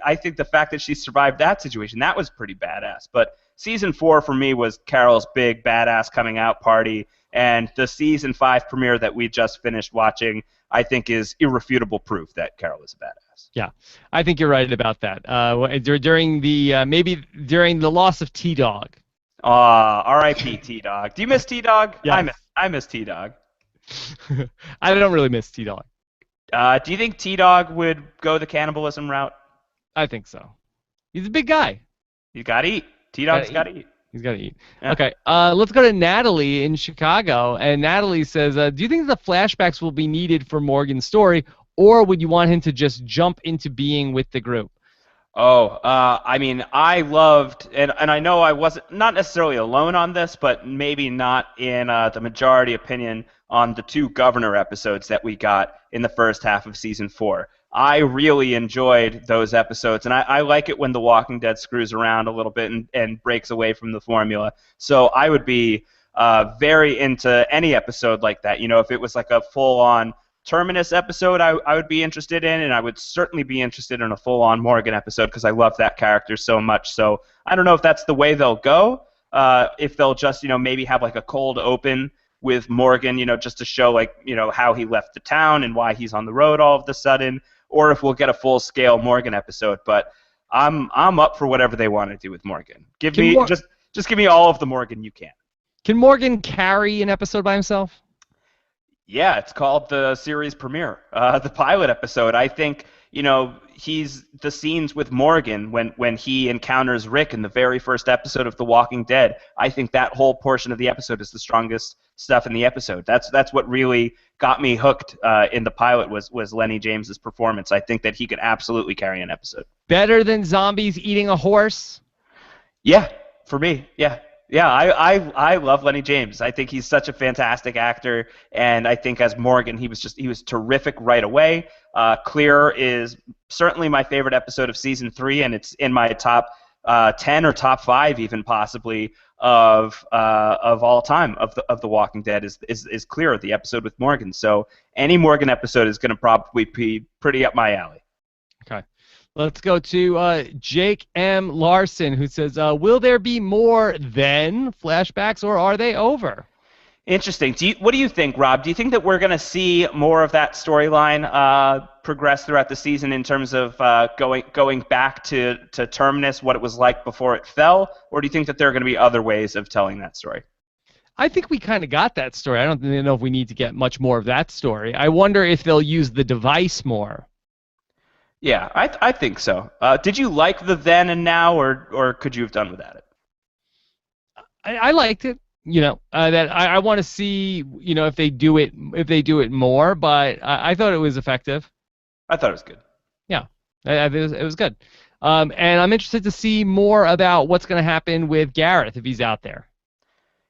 I think the fact that she survived that situation, that was pretty badass. But season 4 for me was Carol's big badass coming out party, and the season 5 premiere that we just finished watching, I think, is irrefutable proof that Carol is a badass. Yeah, I think you're right about that. During the loss of T-Dog. R.I.P. T-Dog. Do you miss T-Dog? Yes. I miss T-Dog. I don't really miss T-Dog. Do you think T-Dog would go the cannibalism route? I think so. He's a big guy. He's got to eat. T-Dog's got to eat. He's got to eat. Yeah. Okay, let's go to Natalie in Chicago. And Natalie says, do you think the flashbacks will be needed for Morgan's story, or would you want him to just jump into being with the group? Oh, I mean, I loved, and I know I wasn't not necessarily alone on this, but maybe not in the majority opinion on the 2 Governor episodes that we got in the first half of season 4. I really enjoyed those episodes, and I like it when The Walking Dead screws around a little bit and breaks away from the formula. So I would be very into any episode like that. You know, if it was like a full-on Terminus episode, I would be interested in, and I would certainly be interested in a full-on Morgan episode because I love that character so much. So I don't know if that's the way they'll go, if they'll just, maybe have like a cold open with Morgan, just to show like, how he left the town and why he's on the road all of a sudden, or if we'll get a full-scale Morgan episode. But I'm up for whatever they want to do with Morgan. Just give me all of the Morgan you can. Can Morgan carry an episode by himself? Yeah, it's called the series premiere, the pilot episode. I think, he's the scenes with Morgan when he encounters Rick in the very first episode of The Walking Dead. I think that whole portion of the episode is the strongest stuff in the episode. That's what really got me hooked in the pilot was Lenny James's performance. I think that he could absolutely carry an episode. Better than zombies eating a horse? Yeah, for me, yeah. Yeah, I love Lenny James. I think he's such a fantastic actor, and I think as Morgan, he was terrific right away. Clear is certainly my favorite episode of season 3, and it's in my top 10 or top 5 even possibly of all time of the Walking Dead is Clear, the episode with Morgan. So any Morgan episode is going to probably be pretty up my alley. Okay. Let's go to Jake M. Larson, who says, will there be more than flashbacks, or are they over? Interesting. What do you think, Rob? Do you think that we're going to see more of that storyline progress throughout the season in terms of going back to Terminus, what it was like before it fell, or do you think that there are going to be other ways of telling that story? I think we kind of got that story. I don't know if we need to get much more of that story. I wonder if they'll use the device more. Yeah, I think so. Did you like the then and now, or could you have done without it? I liked it. That I want to see, if they do it more. But I thought it was effective. I thought it was good. Yeah, it was good. And I'm interested to see more about what's going to happen with Gareth if he's out there.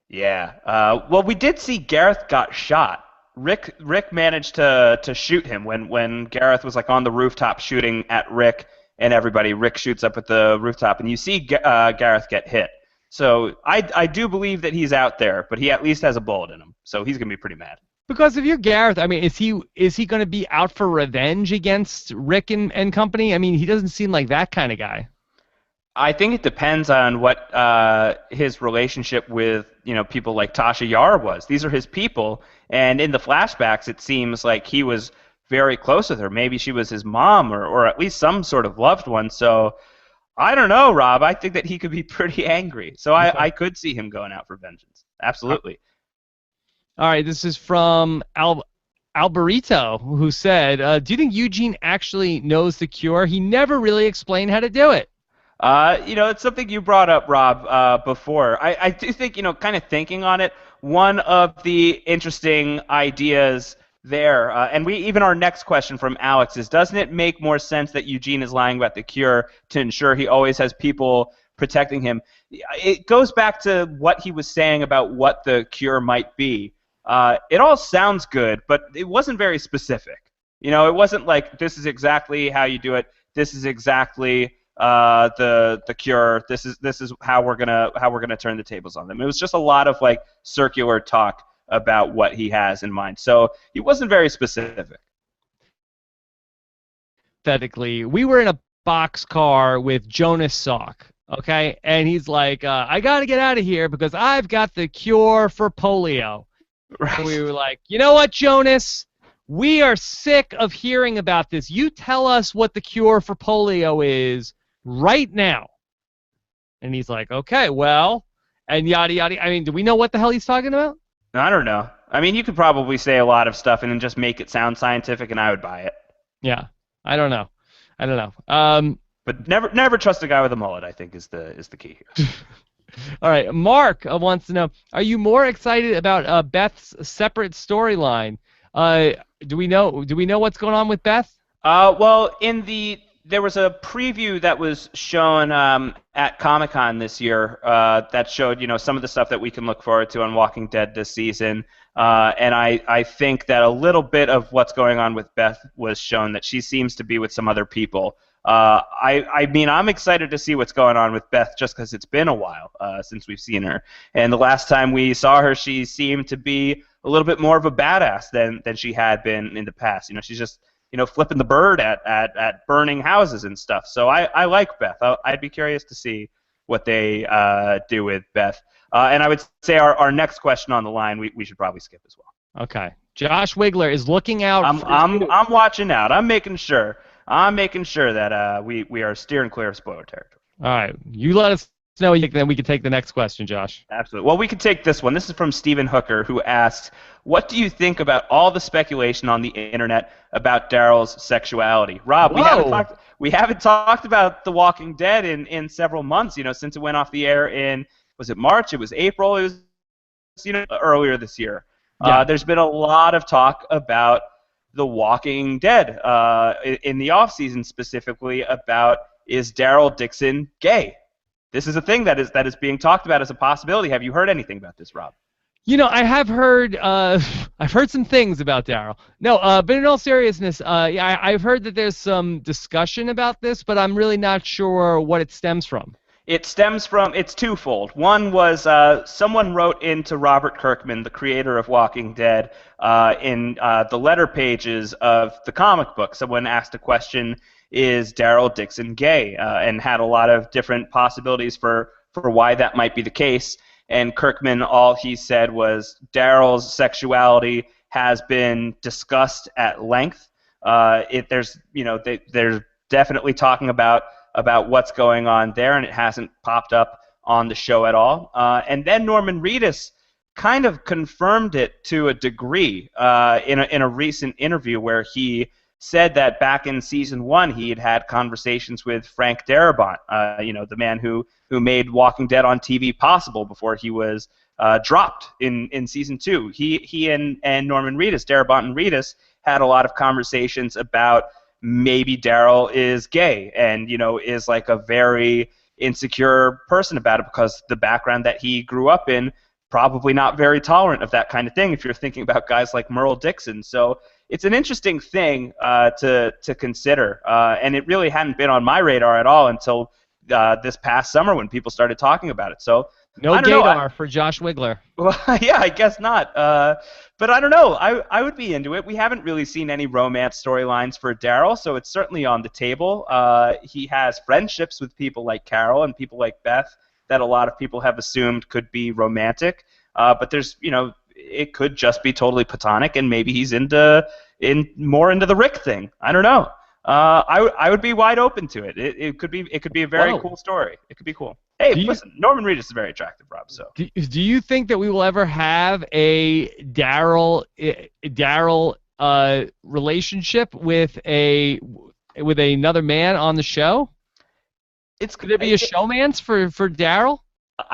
Yeah. Well, we did see Gareth got shot. Rick managed to shoot him when Gareth was like on the rooftop shooting at Rick and everybody. Rick shoots up at the rooftop, and you see Gareth get hit. So I do believe that he's out there, but he at least has a bullet in him, so he's gonna be pretty mad. Because if you're Gareth, I mean, is he going to be out for revenge against Rick and company? I mean, he doesn't seem like that kind of guy. I think it depends on what his relationship with people like Tasha Yar was. These are his people, and in the flashbacks, it seems like he was very close with her. Maybe she was his mom, or at least some sort of loved one. So I don't know, Rob. I think that he could be pretty angry. So I could see him going out for vengeance. Absolutely. All right, this is from Alberito, who said, do you think Eugene actually knows the cure? He never really explained how to do it. It's something you brought up, Rob, before. I do think, kind of thinking on it, one of the interesting ideas there, and even our next question from Alex is, doesn't it make more sense that Eugene is lying about the cure to ensure he always has people protecting him? It goes back to what he was saying about what the cure might be. It all sounds good, but it wasn't very specific. It wasn't like, this is exactly how you do it, this is exactly the cure. This is how we're gonna turn the tables on them. It was just a lot of like circular talk about what he has in mind. So he wasn't very specific. Hypothetically, we were in a boxcar with Jonas Salk, okay, and he's like, I gotta get out of here because I've got the cure for polio. Right. And we were like, you know what, Jonas? We are sick of hearing about this. You tell us what the cure for polio is right now. And he's like, okay, well, and yada yada. I mean, do we know what the hell he's talking about? I don't know. I mean, you could probably say a lot of stuff and then just make it sound scientific, and I would buy it. Yeah, I don't know. But never trust a guy with a mullet, I think, is the key here. All right, Mark wants to know: are you more excited about Beth's separate storyline? Uh, do we know what's going on with Beth? Well, there was a preview that was shown at Comic-Con this year that showed some of the stuff that we can look forward to on Walking Dead this season. And I think that a little bit of what's going on with Beth was shown, that she seems to be with some other people. I mean, I'm excited to see what's going on with Beth just because it's been a while since we've seen her. And the last time we saw her, she seemed to be a little bit more of a badass than she had been in the past. She's just flipping the bird at burning houses and stuff. So I like Beth. I'd be curious to see what they do with Beth. And I would say our next question on the line we should probably skip as well. Okay. Josh Wigler is looking out. I'm watching out. I'm making sure that we are steering clear of spoiler territory. All right. You let us know, then we can take the next question, Josh. Absolutely. Well, we can take this one. This is from Stephen Hooker, who asks, what do you think about all the speculation on the internet about Daryl's sexuality? Rob, we haven't talked about The Walking Dead in several months, since it went off the air was it March? It was April? It was, earlier this year. Yeah. There's been a lot of talk about The Walking Dead in the off-season, specifically about, is Daryl Dixon gay? This is a thing that is being talked about as a possibility. Have you heard anything about this, Rob? I have heard. I've heard some things about Daryl. No, but in all seriousness, yeah, I've heard that there's some discussion about this, but I'm really not sure what it stems from. It's twofold. One was someone wrote into Robert Kirkman, the creator of Walking Dead, in the letter pages of the comic book. Someone asked a question, is Daryl Dixon gay? And had a lot of different possibilities for why that might be the case. And Kirkman, all he said was Daryl's sexuality has been discussed at length. They're definitely talking about what's going on there, and it hasn't popped up on the show at all. And then Norman Reedus kind of confirmed it to a degree in a recent interview where he said that back in season 1 he had conversations with Frank Darabont, the man who made Walking Dead on TV possible before he was dropped in season 2. He and Norman Reedus, Darabont and Reedus, had a lot of conversations about maybe Daryl is gay and is like a very insecure person about it because the background that he grew up in, probably not very tolerant of that kind of thing if you're thinking about guys like Merle Dixon. So it's an interesting thing to consider, and it really hadn't been on my radar at all until this past summer when people started talking about it. So no gaydar for Josh Wigler. Well, yeah, I guess not. But I don't know. I would be into it. We haven't really seen any romance storylines for Daryl, so it's certainly on the table. He has friendships with people like Carol and people like Beth that a lot of people have assumed could be romantic. But there's, it could just be totally platonic, and maybe he's more into the Rick thing. I don't know. I would be wide open to it. It could be a very cool story. It could be cool. Hey, listen, Norman Reedus is very attractive, Rob. So do you think that we will ever have a Daryl relationship with another man on the show? Could there be a showmance for Daryl?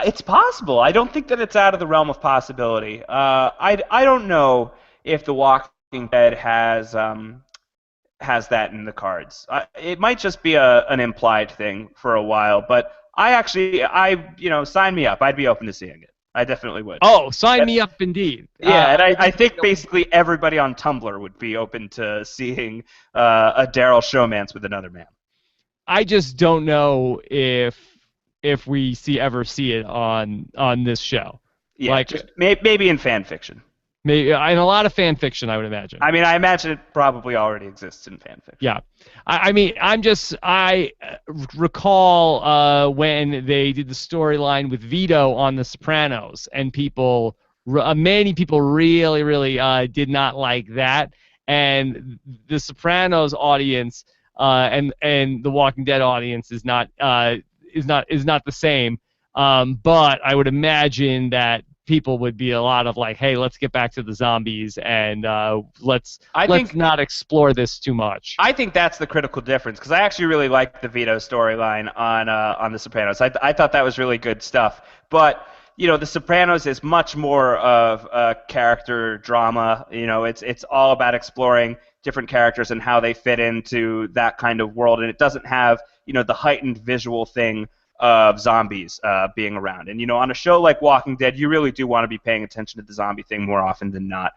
It's possible. I don't think that it's out of the realm of possibility. I don't know if The Walking Dead has that in the cards. It might just be an implied thing for a while, but sign me up. I'd be open to seeing it. I definitely would. Oh, sign me up indeed. Yeah, and I think basically everybody on Tumblr would be open to seeing a Daryl showmance with another man. I just don't know if we ever see it on this show. Yeah, maybe in fan fiction. Maybe in a lot of fan fiction, I would imagine. I mean, I imagine it probably already exists in fan fiction. Yeah, I recall when they did the storyline with Vito on The Sopranos, and many people really, really did not like that, and The Sopranos audience and The Walking Dead audience is not the same. But I would imagine that people would be a lot of like, hey, let's get back to the zombies and let's not explore this too much. I think that's the critical difference, because I actually really liked the Vito storyline on The Sopranos. I thought that was really good stuff. But The Sopranos is much more of a character drama. It's all about exploring different characters and how they fit into that kind of world, and it doesn't have the heightened visual thing of zombies being around. And on a show like Walking Dead, you really do want to be paying attention to the zombie thing more often than not.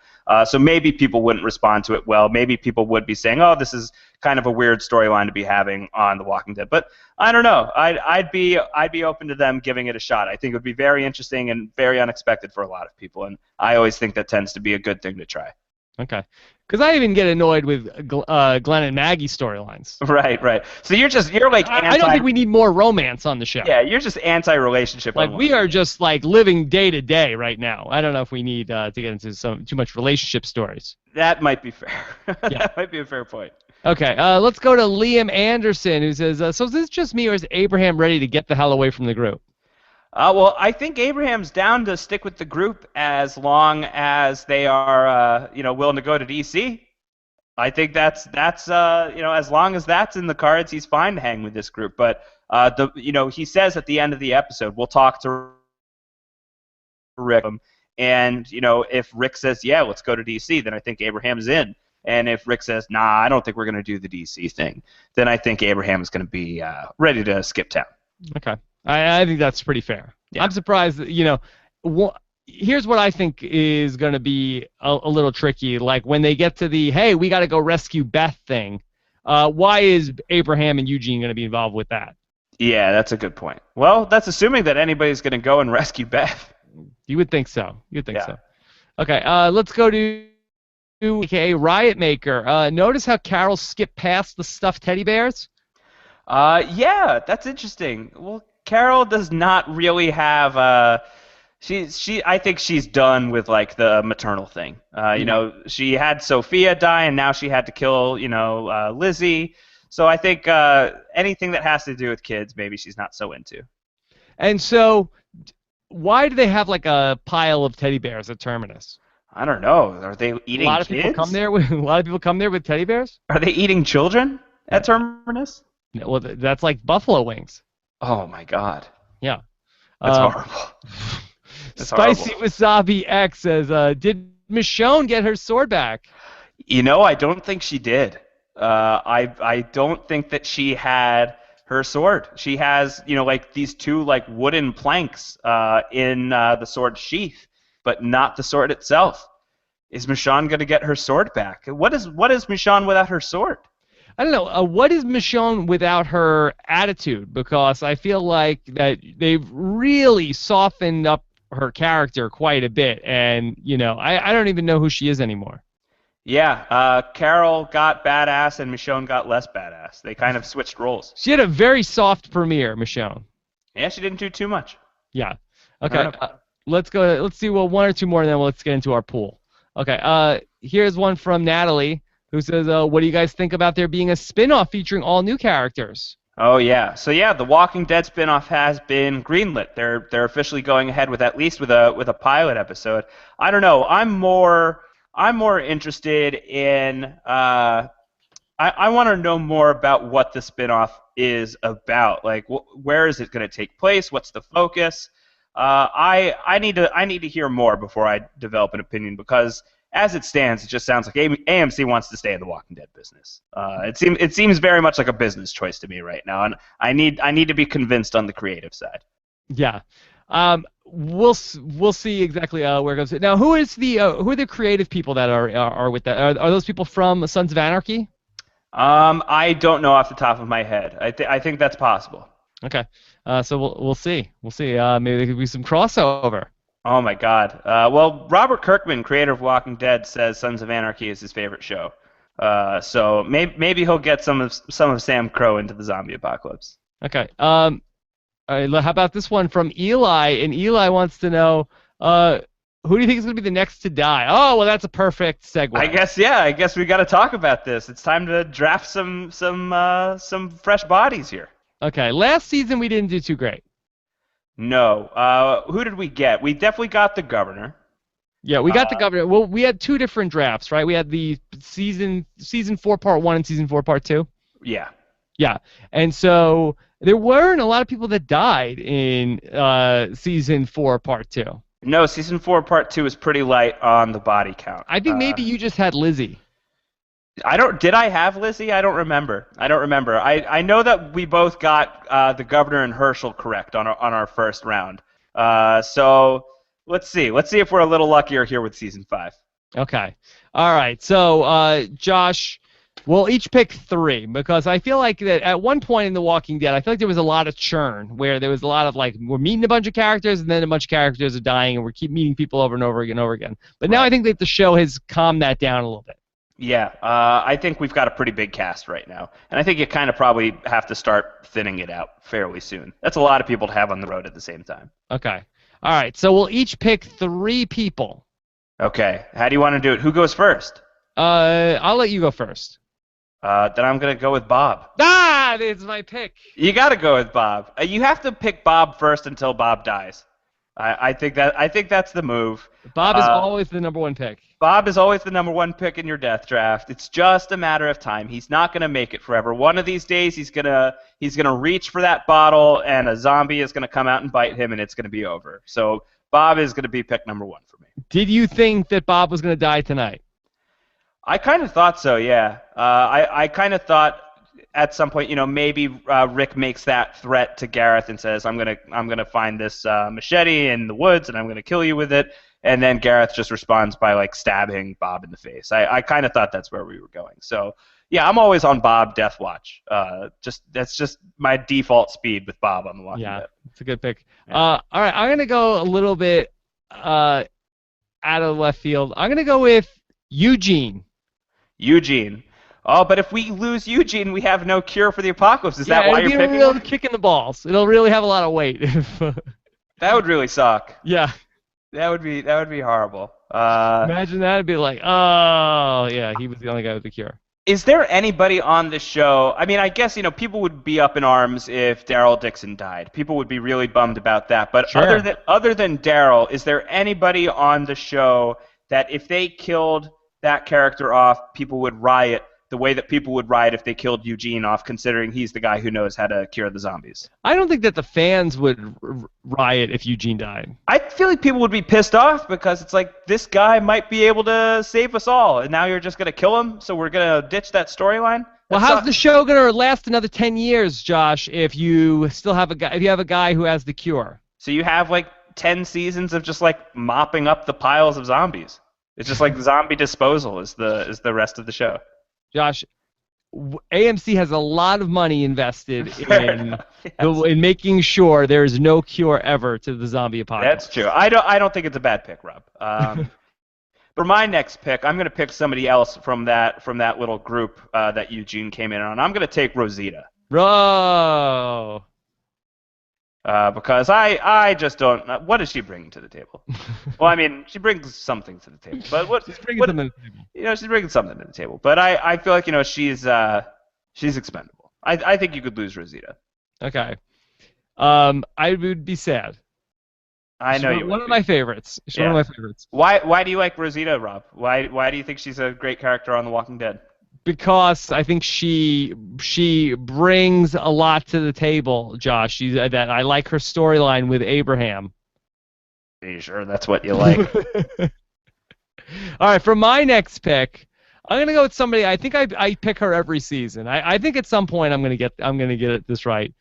So maybe people wouldn't respond to it well. Maybe people would be saying, "Oh, this is kind of a weird storyline to be having on The Walking Dead." But I don't know. I'd be open to them giving it a shot. I think it would be very interesting and very unexpected for a lot of people, and I always think that tends to be a good thing to try. Okay. Because I even get annoyed with Glenn and Maggie storylines. Right. So you're like anti... I don't think we need more romance on the show. Yeah, you're just anti-relationship. Like, we are just like living day to day right now. I don't know if we need to get into too much relationship stories. That might be fair. Yeah. That might be a fair point. Okay, let's go to Liam Anderson, who says, so is this just me, or is Abraham ready to get the hell away from the group? Well, I think Abraham's down to stick with the group as long as they are, willing to go to DC. I think that's as long as that's in the cards, he's fine to hang with this group. But he says at the end of the episode, we'll talk to Rick, and if Rick says, yeah, let's go to DC, then I think Abraham's in. And if Rick says, nah, I don't think we're going to do the DC thing, then I think Abraham is going to be ready to skip town. Okay. I think that's pretty fair. Yeah. I'm surprised that, here's what I think is going to be a little tricky. Like, when they get to the, hey, we got to go rescue Beth thing, why is Abraham and Eugene going to be involved with that? Yeah, that's a good point. Well, that's assuming that anybody's going to go and rescue Beth. You would think so. So. Okay, let's go to AKA Riot Maker. Notice how Carol skipped past the stuffed teddy bears? Yeah, that's interesting. Well, Carol does not really have I think she's done with like the maternal thing. She had Sophia die, and now she had to kill Lizzie. So I think anything that has to do with kids, maybe she's not so into. And so, why do they have like a pile of teddy bears at Terminus? I don't know. Are they eating a lot of kids? People come there with a lot of people come there with teddy bears. Are they eating children at Terminus? Well, that's like buffalo wings. Oh my God. Yeah. That's horrible. That's Spicy horrible. Wasabi X says, did Michonne get her sword back? I don't think she did. I don't think that she had her sword. She has, like these two like wooden planks in the sword sheath, but not the sword itself. Is Michonne going to get her sword back? What is Michonne without her sword? I don't know. What is Michonne without her attitude? Because I feel like that they've really softened up her character quite a bit, and I don't even know who she is anymore. Yeah, Carol got badass and Michonne got less badass. They kind of switched roles. She had a very soft premiere, Michonne. Yeah, she didn't do too much. Yeah. Okay. Let's go. Let's do one or two more, and then let's get into our pool. Okay. Here's one from Natalie, who says, what do you guys think about there being a spin-off featuring all new characters? Oh, yeah. So, yeah, the Walking Dead spin-off has been greenlit. They're officially going ahead with at least with a pilot episode. I don't know. I'm more interested in I want to know more about what the spin-off is about. Like, where is it going to take place? What's the focus? I need to hear more before I develop an opinion, because as it stands, it just sounds like AMC wants to stay in the Walking Dead business. It seems very much like a business choice to me right now, and I need to be convinced on the creative side. Yeah, we'll see exactly where it goes. Now, who are the creative people that are with that? Are those people from Sons of Anarchy? I don't know off the top of my head. I think that's possible. Okay, so we'll see. Maybe there could be some crossover. Oh my God. Well, Robert Kirkman, creator of Walking Dead, says Sons of Anarchy is his favorite show. So maybe he'll get some of Sam Crow into the zombie apocalypse. Okay. All right, how about this one from Eli? And Eli wants to know, who do you think is going to be the next to die? Oh, well, that's a perfect segue. I guess we got to talk about this. It's time to draft some fresh bodies here. Okay. Last season we didn't do too great. No. Who did we get? We definitely got the governor. Yeah, we got the governor. Well, we had 2 different drafts, right? We had the season 4 part 1 and season 4 part 2. Yeah. Yeah, and so there weren't a lot of people that died in season 4 part 2. No, season 4 part 2 is pretty light on the body count. I think maybe you just had Lizzie. Did I have Lizzie? I don't remember. I know that we both got the governor and Herschel correct on our first round. So let's see. Let's see if we're a little luckier here with season 5. Okay. All right. So Josh, we'll each pick 3 because I feel like that at one point in The Walking Dead, I feel like there was a lot of churn where there was a lot of like we're meeting a bunch of characters and then a bunch of characters are dying and we keep meeting people over and over again and over again. But now I think that the show has calmed that down a little bit. Yeah, I think we've got a pretty big cast right now, and I think you kind of probably have to start thinning it out fairly soon. That's a lot of people to have on the road at the same time. Okay. All right, so we'll each pick 3 people. Okay. How do you want to do it? Who goes first? I'll let you go first. Then I'm going to go with Bob. Ah, it's my pick. You got to go with Bob. You have to pick Bob first until Bob dies. I think that's the move. Bob is always the number 1 pick. Bob is always the number 1 pick in your death draft. It's just a matter of time. He's not going to make it forever. One of these days, he's gonna reach for that bottle, and a zombie is going to come out and bite him, and it's going to be over. So Bob is going to be pick number 1 for me. Did you think that Bob was going to die tonight? I kind of thought so, yeah. I kind of thought at some point, maybe Rick makes that threat to Gareth and says, I'm gonna find this machete in the woods and I'm gonna kill you with it. And then Gareth just responds by like stabbing Bob in the face. I kind of thought that's where we were going. So yeah, I'm always on Bob Death Watch. That's just my default speed with Bob on The Walking Dead. Yeah, it's a good pick. Yeah. All right, I'm gonna go a little bit out of left field. I'm gonna go with Eugene. Eugene. Oh, but if we lose Eugene, we have no cure for the apocalypse. Is that why you're picking him? It'll be a real kick in the balls. It'll really have a lot of weight. That would really suck. Yeah. That would be horrible. Imagine that. It'd be like, oh, yeah, he was the only guy with the cure. Is there anybody on the show? I mean, I guess, people would be up in arms if Daryl Dixon died. People would be really bummed about that. But sure. other than Daryl, is there anybody on the show that if they killed that character off, people would riot the way that people would riot if they killed Eugene off, considering he's the guy who knows how to cure the zombies? I don't think that the fans would riot if Eugene died. I feel like people would be pissed off because it's like, this guy might be able to save us all, and now you're just going to kill him, so we're going to ditch that storyline? Well, how's the show going to last another 10 years, Josh, if you still have if you have a guy who has the cure? So you have like 10 seasons of just like mopping up the piles of zombies. It's just like zombie disposal is the rest of the show. Josh, AMC has a lot of money invested in in making sure there is no cure ever to the zombie apocalypse. That's true. I don't think it's a bad pick, Rob. For my next pick, I'm going to pick somebody else from that little group that Eugene came in on. I'm going to take Rosita. Bro. Because I just don't. What does she bring to the table? Well, I mean, she brings something to the table. But what she's bringing something to the table. She's bringing something to the table. But I feel like she's expendable. I think you could lose Rosita. Okay. I would be sad. I know you would. One of my favorites. She's one of my favorites. Why do you like Rosita, Rob? Why do you think she's a great character on The Walking Dead? Because I think she brings a lot to the table, Josh. That I like her storyline with Abraham. Are you sure that's what you like? All right, for my next pick, I'm gonna go with somebody. I think I pick her every season. I think at some point I'm gonna get this right.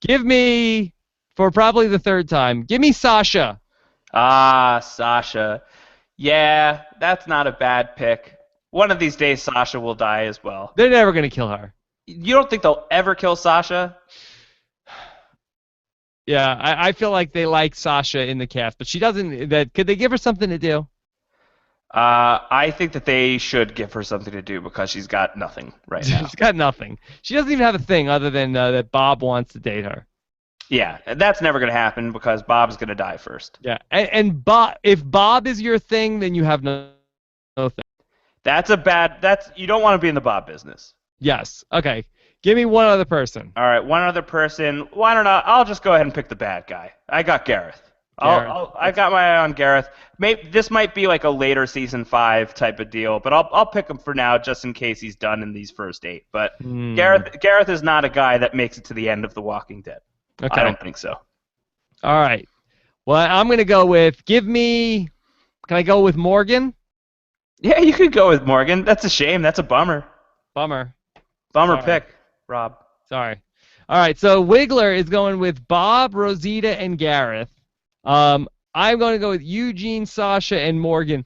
Give me, for probably the 3rd time, give me Sasha. Ah, Sasha. Yeah, that's not a bad pick. One of these days, Sasha will die as well. They're never going to kill her. You don't think they'll ever kill Sasha? Yeah, I feel like they like Sasha in the cast, but she doesn't. Could they give her something to do? I think that they should give her something to do because she's got nothing right now. She's got nothing. She doesn't even have a thing other than that Bob wants to date her. Yeah, that's never going to happen because Bob's going to die first. Yeah, and Bob, if Bob is your thing, then you have no thing. You don't want to be in the Bob business. Yes. Okay. Give me one other person. All right, one other person. Why don't I'll just go ahead and pick the bad guy. I got Gareth. I've got my eye on Gareth. Maybe this might be like a later season 5 type of deal, but I'll pick him for now just in case he's done in these first 8. But Gareth is not a guy that makes it to the end of The Walking Dead. Okay. I don't think so. All right. Well, I'm gonna go with. Can I go with Morgan? Yeah, you could go with Morgan. That's a shame. That's a bummer. Bummer pick, Rob. Sorry. All right. So Wiggler is going with Bob, Rosita, and Gareth. I'm going to go with Eugene, Sasha, and Morgan.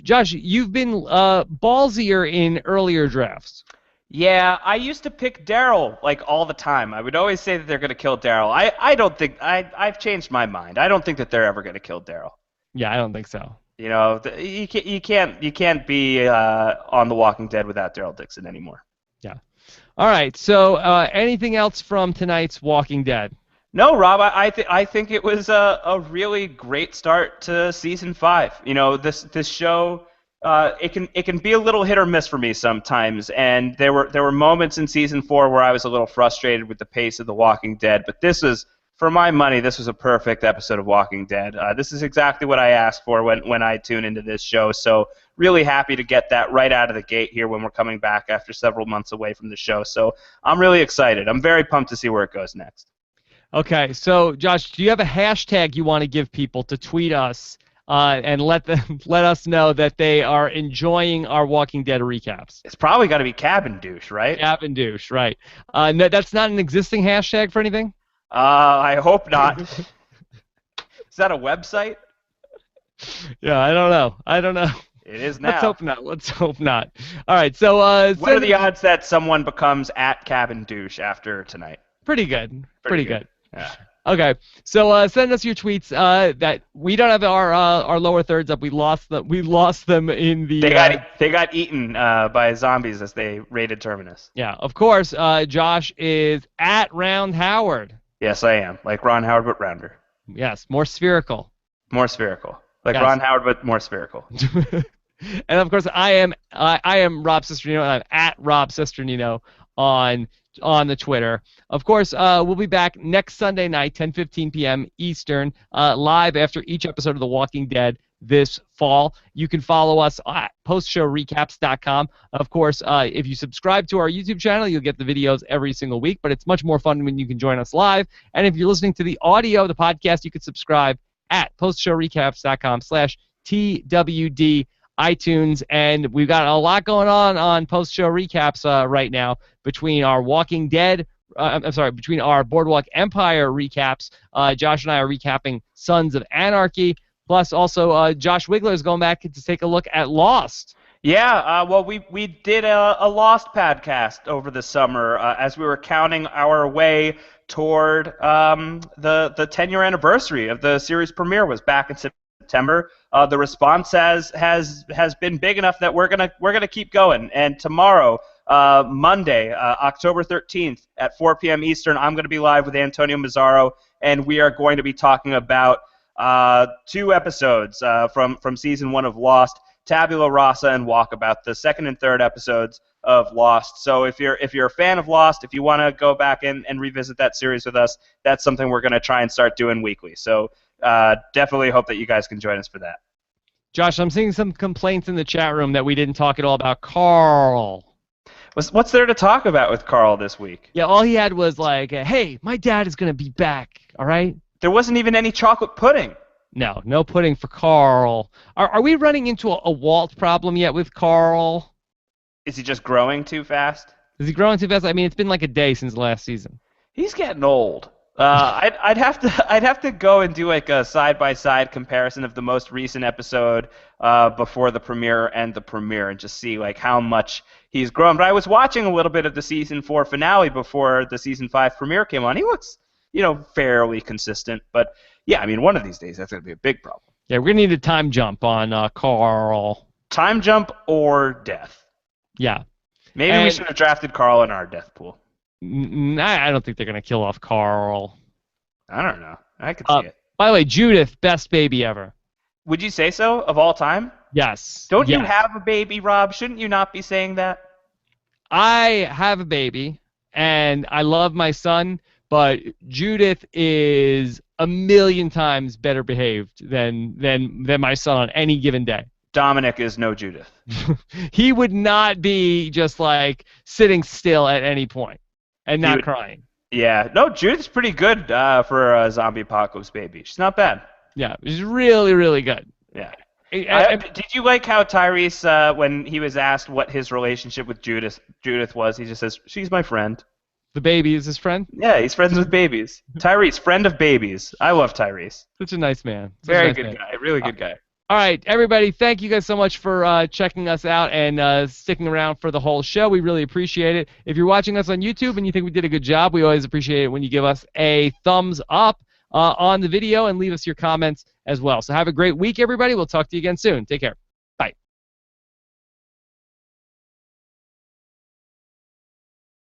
Josh, you've been ballsier in earlier drafts. Yeah, I used to pick Daryl like all the time. I would always say that they're going to kill Daryl. I don't think I've changed my mind. I don't think that they're ever going to kill Daryl. Yeah, I don't think so. You know, you can't be on The Walking Dead without Daryl Dixon anymore. Yeah. All right. So, anything else from tonight's Walking Dead? No, Rob. I think it was a really great start to season 5. You know, this show it can be a little hit or miss for me sometimes, and there were moments in season 4 where I was a little frustrated with the pace of The Walking Dead. But this was, for my money, this was a perfect episode of Walking Dead. This is exactly what I asked for when I tune into this show. So really happy to get that right out of the gate here when we're coming back after several months away from the show. So I'm really excited. I'm very pumped to see where it goes next. Okay, so Josh, do you have a hashtag you want to give people to tweet us and let us know that they are enjoying our Walking Dead recaps? It's probably got to be Cabin Douche, right? Cabin Douche, right? No, that's not an existing hashtag for anything. I hope not. Is that a website? Yeah, I don't know. It is now. Let's hope not. All right, so what are the odds that someone becomes at Cabin Douche after tonight? Pretty good. Pretty good. Yeah. Okay, so send us your tweets. That we don't have our lower thirds up. We lost them in the. They got eaten by zombies as they raided Terminus. Yeah, of course. Josh is at Round Howard. Yes, I am. Like Ron Howard, but rounder. Yes, more spherical. More spherical. Like yes. Ron Howard, but more spherical. And of course, I am Rob Cesternino, and I'm at Rob Cesternino on the Twitter. Of course, we'll be back next Sunday night, 10:15 p.m. Eastern, live after each episode of The Walking Dead this fall. You can follow us at postshowrecaps.com. Of course, if you subscribe to our YouTube channel, you'll get the videos every single week, but it's much more fun when you can join us live. And if you're listening to the audio, the podcast, you can subscribe at postshowrecaps.com/TWD iTunes, and we've got a lot going on post-show recaps right now between our Walking Dead, between our Boardwalk Empire recaps. Josh and I are recapping Sons of Anarchy, plus also Josh Wiggler is going back to take a look at Lost. Yeah, well, we did a Lost podcast over the summer as we were counting our way toward the 10-year anniversary of the series premiere was back in September. The response has been big enough that we're gonna keep going. And tomorrow, Monday, October 13th at 4 p.m. Eastern, I'm gonna be live with Antonio Mazzaro, and we are going to be talking about 2 episodes from season 1 of Lost, Tabula Rasa and Walkabout, the 2nd and 3rd episodes of Lost. So if you're a fan of Lost, if you want to go back and revisit that series with us, that's something we're gonna try and start doing weekly. So definitely hope that you guys can join us for that. Josh, I'm seeing some complaints in the chat room that we didn't talk at all about Carl. What's there to talk about with Carl this week? Yeah, all he had was like, hey, my dad is going to be back, all right? There wasn't even any chocolate pudding. No pudding for Carl. Are we running into a Walt problem yet with Carl? Is he just growing too fast? Is he growing too fast? I mean, it's been like a day since last season. He's getting old. I'd have to go and do like a side-by-side comparison of the most recent episode before the premiere and the premiere, and just see like how much he's grown. But I was watching a little bit of the season 4 finale before the season 5 premiere came on. He looks, fairly consistent. But yeah, I mean, one of these days that's gonna be a big problem. Yeah, we're gonna need a time jump on Carl. Time jump or death. Yeah. Maybe we should have drafted Carl in our death pool. I don't think they're going to kill off Carl. I don't know. I could see it. By the way, Judith, best baby ever. Would you say so, of all time? Yes. Don't you have a baby, Rob? Shouldn't you not be saying that? I have a baby, and I love my son, but Judith is a million times better behaved than my son on any given day. Dominic is no Judith. He would not be just like sitting still at any point and not crying. Yeah, no, Judith's pretty good for a zombie apocalypse baby. She's not bad. Yeah, she's really, really good. Yeah. Did you like how Tyrese, when he was asked what his relationship with Judith was, he just says, "She's my friend." The baby is his friend? Yeah, he's friends with babies. Tyrese, friend of babies. I love Tyrese. Such a nice man. Very good guy. Really good guy. All right, everybody, thank you guys so much for checking us out and sticking around for the whole show. We really appreciate it. If you're watching us on YouTube and you think we did a good job, we always appreciate it when you give us a thumbs up on the video and leave us your comments as well. So have a great week, everybody. We'll talk to you again soon. Take care.